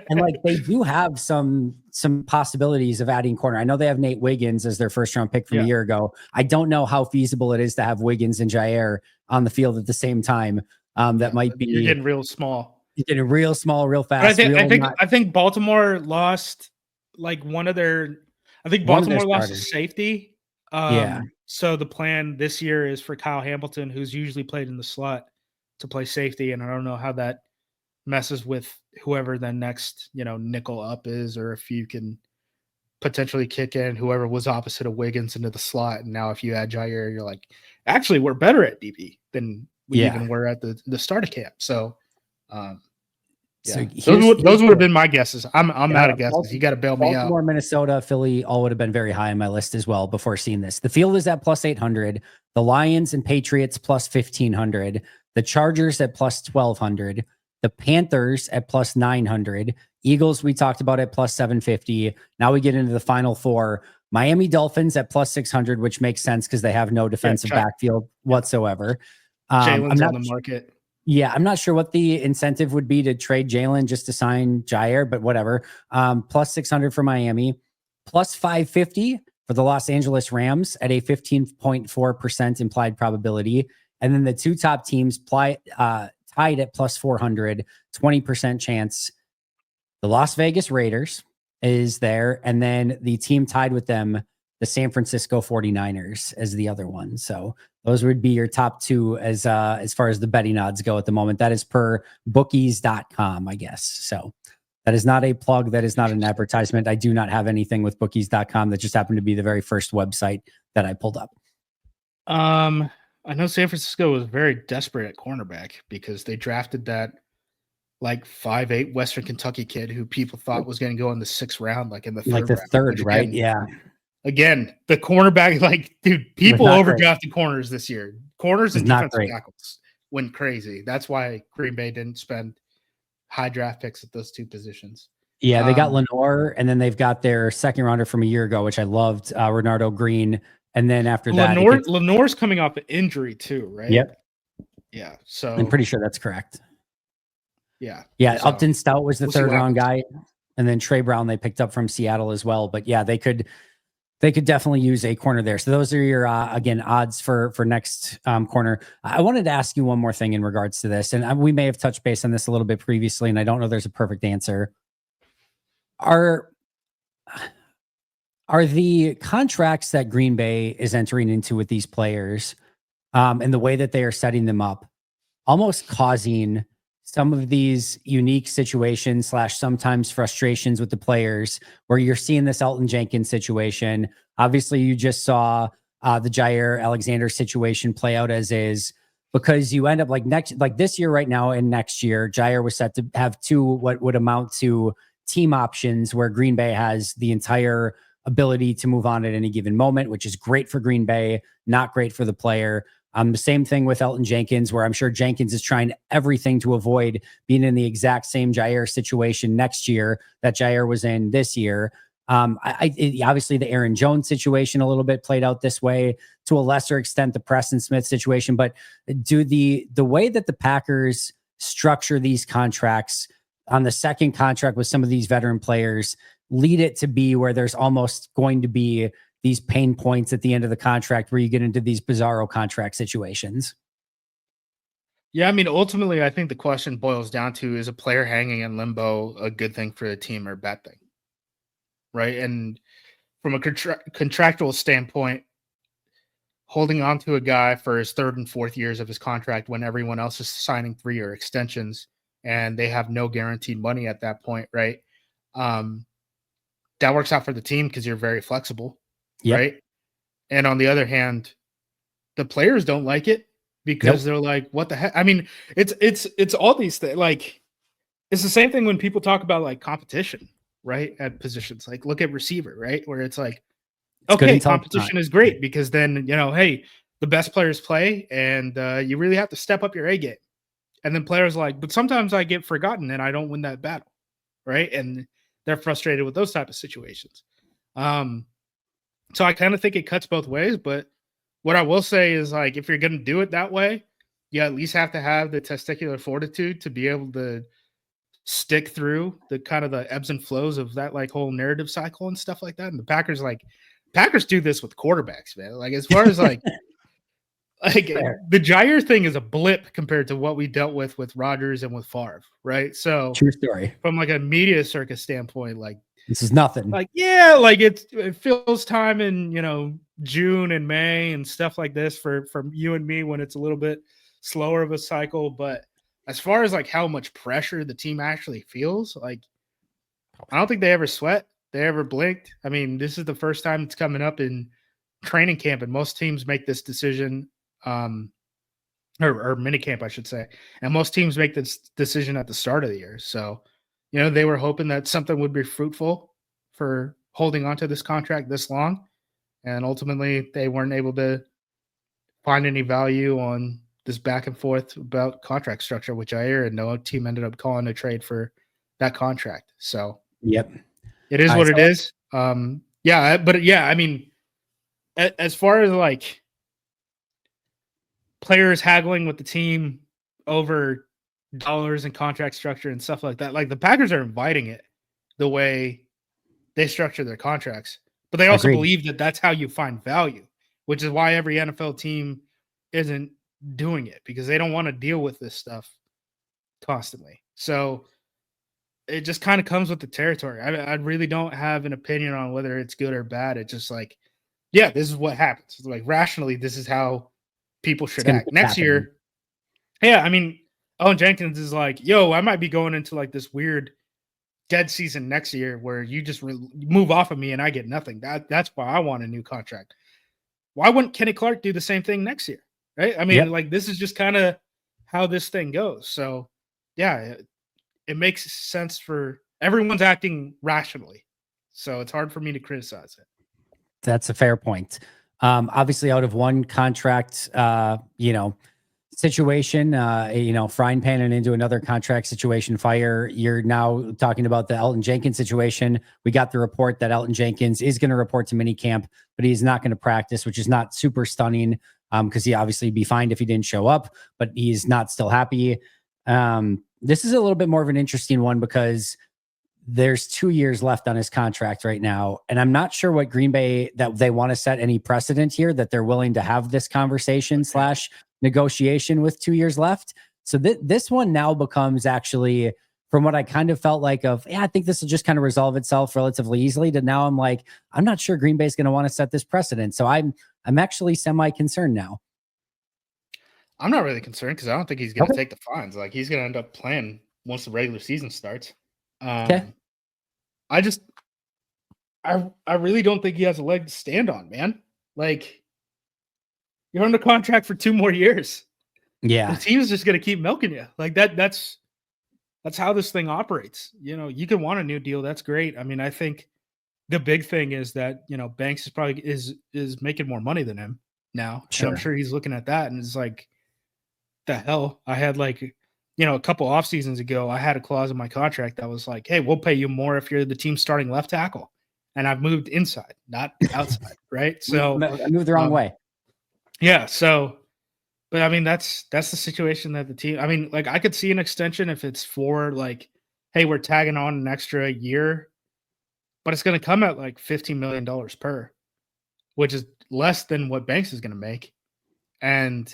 And like they do have some possibilities of adding corner. I know they have Nate Wiggins as their first round pick from a year ago. I don't know how feasible it is to have Wiggins and Jaire on the field at the same time. That might be you're getting real small. You're getting real small, real fast. I think Baltimore lost like one of their. I think Baltimore lost a safety. So the plan this year is for Kyle Hamilton, who's usually played in the slot, to play safety, and I don't know how that messes with whoever the next nickel up is, or if you can potentially kick in whoever was opposite of Wiggins into the slot. And now if you add Jaire, you're like, actually, we're better at DB than we even were at the start of camp. So. So those would have been my guesses. I'm out of guesses. You got to bail me out. Baltimore, Minnesota, Philly, all would have been very high on my list as well before seeing this. The field is at plus 800. The Lions and Patriots plus 1,500. The Chargers at plus 1,200. The Panthers at plus 900. Eagles we talked about at plus 750. Now we get into the final 4. Miami Dolphins at plus 600, which makes sense because they have no defensive backfield whatsoever. Jalen's on the market. Yeah, I'm not sure what the incentive would be to trade Jalen just to sign Jaire, but whatever. Plus 600 for Miami, plus 550 for the Los Angeles Rams at a 15.4% implied probability. And then the 2 top teams tied at plus 400, 20% chance. The Las Vegas Raiders is there. And then the team tied with them, the San Francisco 49ers, as the other one. So those would be your top 2 as far as the betting odds go at the moment. That is per bookies.com, I guess. So That is not a plug. That is not an advertisement. I do not have anything with bookies.com. That just happened to be the very first website that I pulled up. I know San Francisco was very desperate at cornerback because they drafted that like 5'8" Western Kentucky kid who people thought was going to go in the 6th round, like in the 3rd like the round. third, right? Yeah. Again, the cornerback, like, dude, people overdrafted corners this year. Corners and defensive tackles went crazy. That's why Green Bay didn't spend high draft picks at those two positions. Yeah, they got Lenore, and then they've got their second rounder from a year ago, which I loved, Renardo Green. And then after that, Lenore's coming off an injury too, right? Yep. Yeah. So I'm pretty sure that's correct. Yeah. Yeah. So, Upton Stout was the third round guy. And then Trey Brown they picked up from Seattle as well. But yeah, they could definitely use a corner there. So those are your again odds for next corner. I wanted to ask you one more thing in regards to this, and we may have touched base on this a little bit previously, and I don't know there's a perfect answer. Are the contracts that Green Bay is entering into with these players and the way that they are setting them up almost causing some of these unique situations / sometimes frustrations with the players where you're seeing this Elton Jenkins situation? Obviously, you just saw the Jaire Alexander situation play out as is, because you end up like this year right now and next year, Jaire was set to have two what would amount to team options where Green Bay has the entire ability to move on at any given moment, which is great for Green Bay, not great for the player. The same thing with Elton Jenkins, where I'm sure Jenkins is trying everything to avoid being in the exact same Jaire situation next year that Jaire was in this year. Obviously the Aaron Jones situation a little bit played out this way, to a lesser extent the Preston Smith situation. But do the way that the Packers structure these contracts on the second contract with some of these veteran players lead it to be where there's almost going to be these pain points at the end of the contract where you get into these bizarro contract situations? Yeah, I mean, ultimately, I think the question boils down to, is a player hanging in limbo a good thing for the team or a bad thing? Right. And from a contractual standpoint, holding on to a guy for his 3rd and 4th years of his contract when everyone else is signing 3-year extensions and they have no guaranteed money at that point, right? That works out for the team because you're very flexible, right? And on the other hand, the players don't like it because they're like, what the heck? I mean, it's all these things. Like, it's the same thing when people talk about like competition, right? At positions, like look at receiver, right? Where it's like, okay, competition is great because then, hey, the best players play and you really have to step up your A game. And then players are like, but sometimes I get forgotten and I don't win that battle, right? And they're frustrated with those type of situations. So I kind of think it cuts both ways. But what I will say is, like, if you're going to do it that way, you at least have to have the testicular fortitude to be able to stick through the kind of the ebbs and flows of that like whole narrative cycle and stuff like that. And the Packers do this with quarterbacks, man. Like, as far as like the Jaire thing is a blip compared to what we dealt with Rodgers and with Favre, right? So true story. From like a media circus standpoint, like, this is nothing. Like, yeah, like it feels time in, June and May and stuff like this for you and me when it's a little bit slower of a cycle. But as far as like how much pressure the team actually feels, like, I don't think they ever sweat. They ever blinked. I mean, this is the first time it's coming up in training camp, and most teams make this decision, or mini camp, I should say. And most teams make this decision at the start of the year. So, they were hoping that something would be fruitful for holding onto this contract this long. And ultimately, they weren't able to find any value on this back and forth about contract structure, which I hear, and no team ended up calling a trade for that contract. So, it is what it is. I mean, as far as like players haggling with the team over dollars and contract structure and stuff like that, like the Packers are inviting it the way they structure their contracts, but they also believe that that's how you find value, which is why every NFL team isn't doing it, because they don't want to deal with this stuff constantly. So it just kind of comes with the territory. I really don't have an opinion on whether it's good or bad. It's just like, yeah, this is what happens. Like, rationally, this is how people should act. Next year, yeah, I mean, Owen Jenkins is like, yo, I might be going into like this weird dead season next year where you just move off of me and I get nothing. That's why I want a new contract. Why wouldn't Kenny Clark do the same thing next year? Right? I mean, like this is just kind of how this thing goes. So yeah, it makes sense for everyone's acting rationally. So it's hard for me to criticize it. That's a fair point. Obviously out of one contract, situation, frying pan and into another contract situation fire. You're now talking about the Elton Jenkins situation. We got the report that Elton Jenkins is going to report to minicamp, but he's not going to practice, which is not super stunning because he obviously be fined if he didn't show up, but he's not still happy. This is a little bit more of an interesting one because there's 2 years left on his contract right now. And I'm not sure what Green Bay, that they want to set any precedent here, that they're willing to have this conversation / negotiation with 2 years left. So this one now becomes actually, from what I kind of felt like I think this will just kind of resolve itself relatively easily, to now I'm like, I'm not sure Green Bay is going to want to set this precedent. So I'm actually semi-concerned now. I'm not really concerned because I don't think he's going to take the fines. Like he's going to end up playing once the regular season starts. I really don't think he has a leg to stand on, man. Like you're under contract for 2 more years. Yeah. The team's just going to keep milking you like that. That's how this thing operates. You can want a new deal. That's great. I mean, I think the big thing is that, Banks is probably is making more money than him now. Sure. And I'm sure he's looking at that and it's like, the hell? I had a couple off seasons ago, I had a clause in my contract that was like, hey, we'll pay you more if you're the team starting left tackle. And I've moved inside, not outside. Right. So I moved the wrong way. Yeah. So, but I mean, that's the situation that the team, I mean, like I could see an extension if it's for like, hey, we're tagging on an extra year, but it's going to come at like $15 million per, which is less than what Banks is going to make. And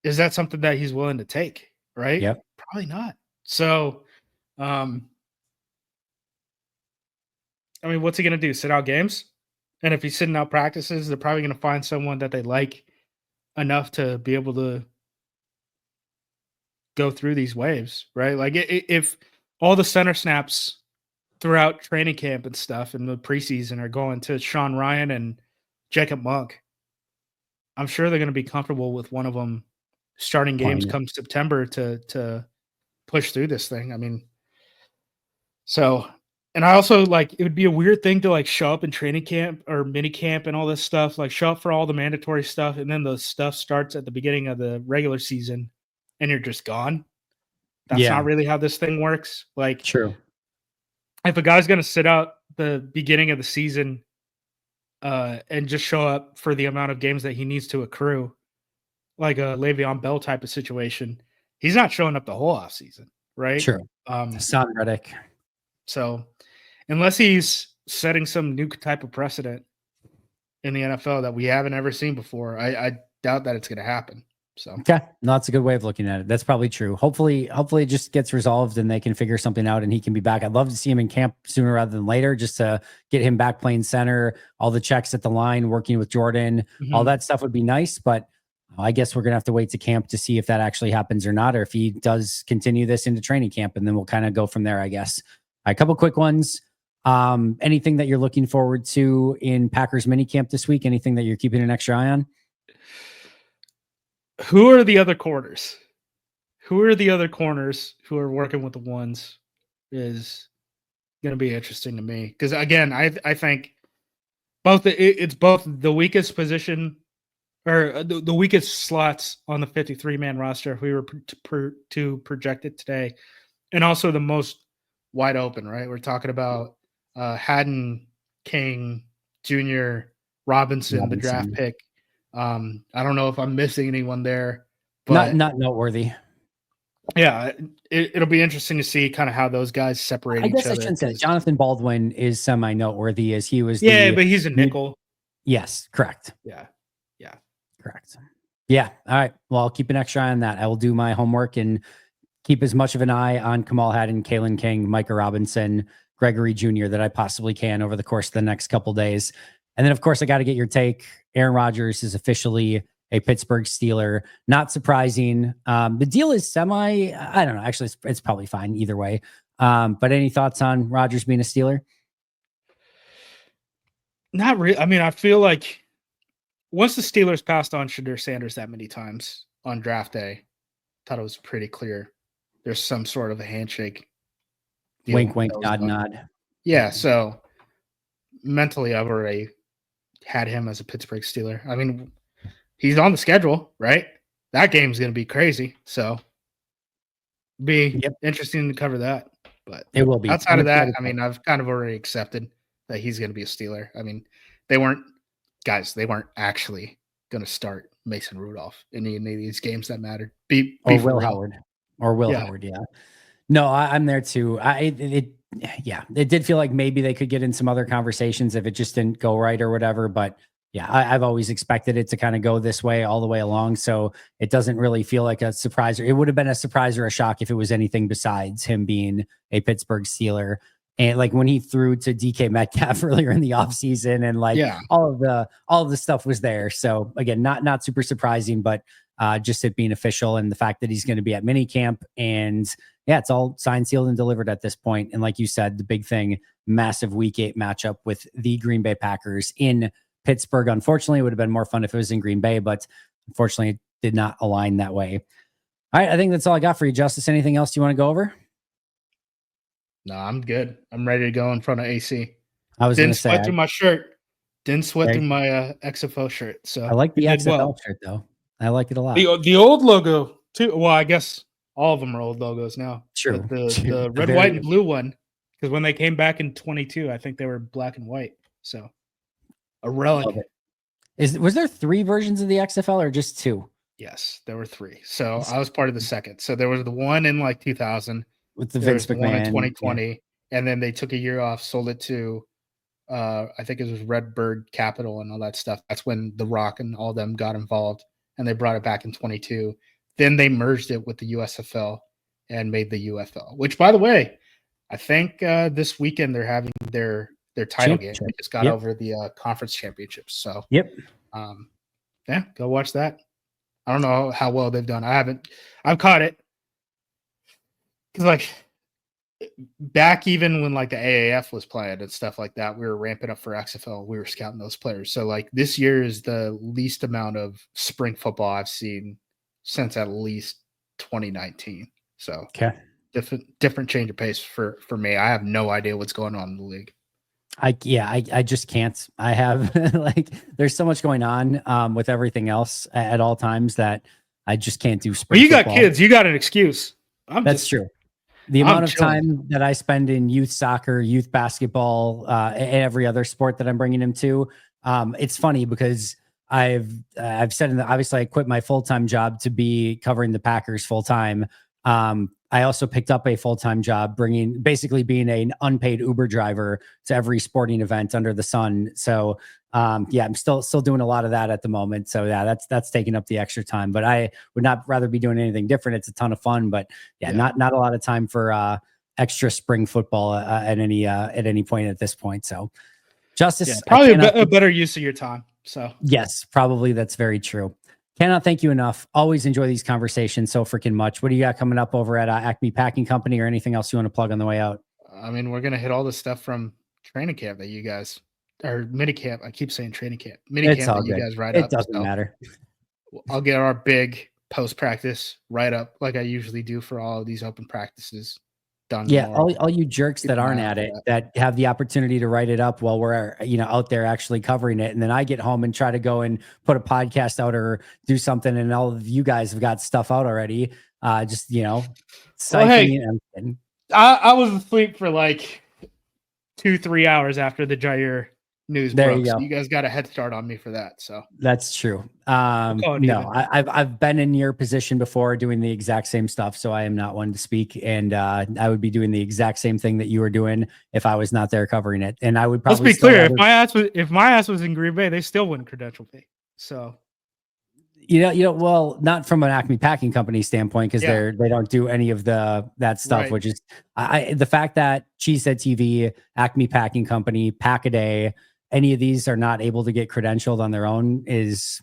is that something that he's willing to take? Right? Yep. Probably not. So, I mean, what's he going to do? Sit out games? And if he's sitting out practices, they're probably going to find someone that they like enough to be able to go through these waves, right? Like if all the center snaps throughout training camp and stuff in the preseason are going to Sean Ryan and Jacob Monk, I'm sure they're going to be comfortable with one of them starting games come September to push through this thing. I mean, so, and I also like, it would be a weird thing to like show up in training camp or mini camp and all this stuff, like show up for all the mandatory stuff. And then the stuff starts at the beginning of the regular season and you're just gone. That's not really how this thing works. Like, true. If a guy's going to sit out the beginning of the season and just show up for the amount of games that he needs to accrue, like a Le'Veon Bell type of situation, he's not showing up the whole off season, right? True. Hassan Reddick. So unless he's setting some new type of precedent in the NFL that we haven't ever seen before, I doubt that it's going to happen. So okay, no, that's a good way of looking at it. That's probably true. Hopefully it just gets resolved and they can figure something out and he can be back. I'd love to see him in camp sooner rather than later, just to get him back playing center, all the checks at the line, working with Jordan, all that stuff would be nice. But I guess we're going to have to wait to camp to see if that actually happens or not, or if he does continue this into training camp, and then we'll kind of go from there, I guess. All right, a couple quick ones. Anything that you're looking forward to in Packers minicamp this week? Anything that you're keeping an extra eye on? Who are the other corners? Who are the other corners who are working with the ones is going to be interesting to me. Because again, I think it's both the weakest position or the weakest slots on the 53-man roster if we were to project it today, and also the most wide open, right? We're talking about Haddon, King, Jr., Robinson, the draft pick. I don't know if I'm missing anyone there, but not noteworthy. Yeah, it'll be interesting to see kind of how those guys separate each other. I guess I shouldn't say Jonathan Baldwin is semi-noteworthy as he was. But he's a nickel. Yes, correct. Yeah, correct. Yeah, all right. Well, I'll keep an extra eye on that. I will do my homework and keep as much of an eye on Kamal Haddon, Kalen King, Micah Robinson, Gregory Jr. that I possibly can over the course of the next couple days. And then, of course, I got to get your take. Aaron Rodgers is officially a Pittsburgh Steeler. Not surprising. The deal is I don't know. Actually, it's probably fine either way. But any thoughts on Rodgers being a Steeler? Not really. I mean, I feel like once the Steelers passed on Shadur Sanders that many times on draft day, thought it was pretty clear there's some sort of a handshake deal Wink, wink, that was nod, done. nod. Yeah, so mentally, I've already had him as a Pittsburgh Steeler. I mean, he's on the schedule, right? That game's going to be crazy. So, be interesting to cover that. But it will be. Outside of that, I mean, I've kind of already accepted that he's going to be a Steeler. I mean, they weren't actually going to start Mason Rudolph in any of these games that mattered. Or Will Howard. Yeah. No, I'm there too. It did feel like maybe they could get in some other conversations if it just didn't go right or whatever. But yeah, I've always expected it to kind of go this way all the way along. So it doesn't really feel like a surprise. It would have been a surprise or a shock if it was anything besides him being a Pittsburgh Steeler. And like when he threw to DK Metcalf earlier in the offseason and like all of the stuff was there. So again, not super surprising, but just it being official and the fact that he's going to be at minicamp and yeah, it's all signed, sealed, and delivered at this point. And like you said, the big thing, massive Week 8 matchup with the Green Bay Packers in Pittsburgh. Unfortunately, it would have been more fun if it was in Green Bay, but unfortunately, it did not align that way. All right, I think that's all I got for you, Justis. Anything else you want to go over? No, I'm good. I'm ready to go in front of AC. I was didn't sweat through my shirt. Didn't sweat through my XFL shirt. So I like the XFL shirt though. I like it a lot. The old logo too. Well, I guess all of them are old logos now. True. The red, white, and blue one, because when they came back in 22, I think they were black and white. So a relic. Was there 3 versions of the XFL or just 2? Yes, there were 3. So I was part of the second. So there was the one in like 2000 with the Vince McMahon, one in 2020, and then they took a year off, sold it to I think it was Redbird Capital and all that stuff. That's when The Rock and all them got involved, and they brought it back in 22. Then they merged it with the USFL and made the UFL, which, by the way, I think this weekend they're having their title game. They just got over the conference championships. So, yeah, go watch that. I don't know how well they've done. I've caught it. Because, like, back even when, like, the AAF was playing and stuff like that, we were ramping up for XFL. We were scouting those players. So, like, this year is the least amount of spring football I've seen since at least 2019. So, different change of pace for me. I have no idea what's going on in the league. I just can't. I have like there's so much going on with everything else at all times that I just can't do spring football. Got kids, you got an excuse. That's true. The amount of time that I spend in youth soccer, youth basketball, and every other sport that I'm bringing him to, it's funny because I've said obviously I quit my full-time job to be covering the Packers full-time. I also picked up a full-time job basically being an unpaid Uber driver to every sporting event under the sun. So I'm still doing a lot of that at the moment. So yeah, that's taking up the extra time, but I would not rather be doing anything different. It's a ton of fun, but not a lot of time for extra spring football at any point at this point. So Justis, probably a better use of your time. So yes, probably that's very true. Cannot thank you enough. Always enjoy these conversations so freaking much. What do you got coming up over at Acme Packing Company or anything else you want to plug on the way out? I mean, we're going to hit all the stuff from training camp that you guys, or mini camp. I keep saying training camp. Mini camp that you guys write up. It doesn't matter. I'll get our big post-practice write-up like I usually do for all of these open practices. Done. Yeah, all you jerks that aren't at it, that have the opportunity to write it up while we're out there actually covering it, and then I get home and try to go and put a podcast out or do something, and all of you guys have got stuff out already. Just psyching. I was asleep for like 2-3 hours after the Jaire news there broke. you go. So you guys got a head start on me for that. So that's true. No, I've been in your position before doing the exact same stuff, so I am not one to speak, and I would be doing the exact same thing that you were doing if I was not there covering it. And I would probably let's be clear, if my ass was in Green Bay, they still wouldn't credential me. So well, not from an Acme Packing Company standpoint, because they don't do any of that stuff, which is the fact that Cheesehead TV, Acme Packing Company, Pack a Day, any of these are not able to get credentialed on their own it's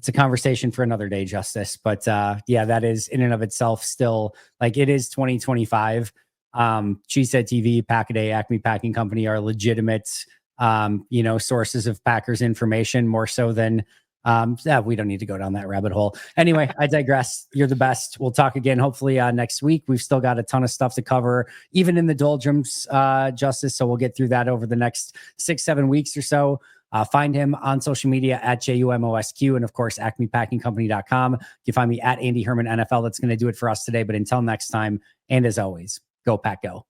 a conversation for another day, Justis. But that is in and of itself still, like, it is 2025. She Said TV, Pack-A-Day, Acme Packing Company are legitimate, sources of Packers information, more so than we don't need to go down that rabbit hole. Anyway, I digress. You're the best. We'll talk again hopefully next week. We've still got a ton of stuff to cover, even in the doldrums, Justice. So we'll get through that over the next 6-7 weeks or so. Find him on social media at JUMOSQ and of course acmepackingcompany.com. You can find me at Andy Herman NFL. That's going to do it for us today. But until next time, and as always, go Pack Go.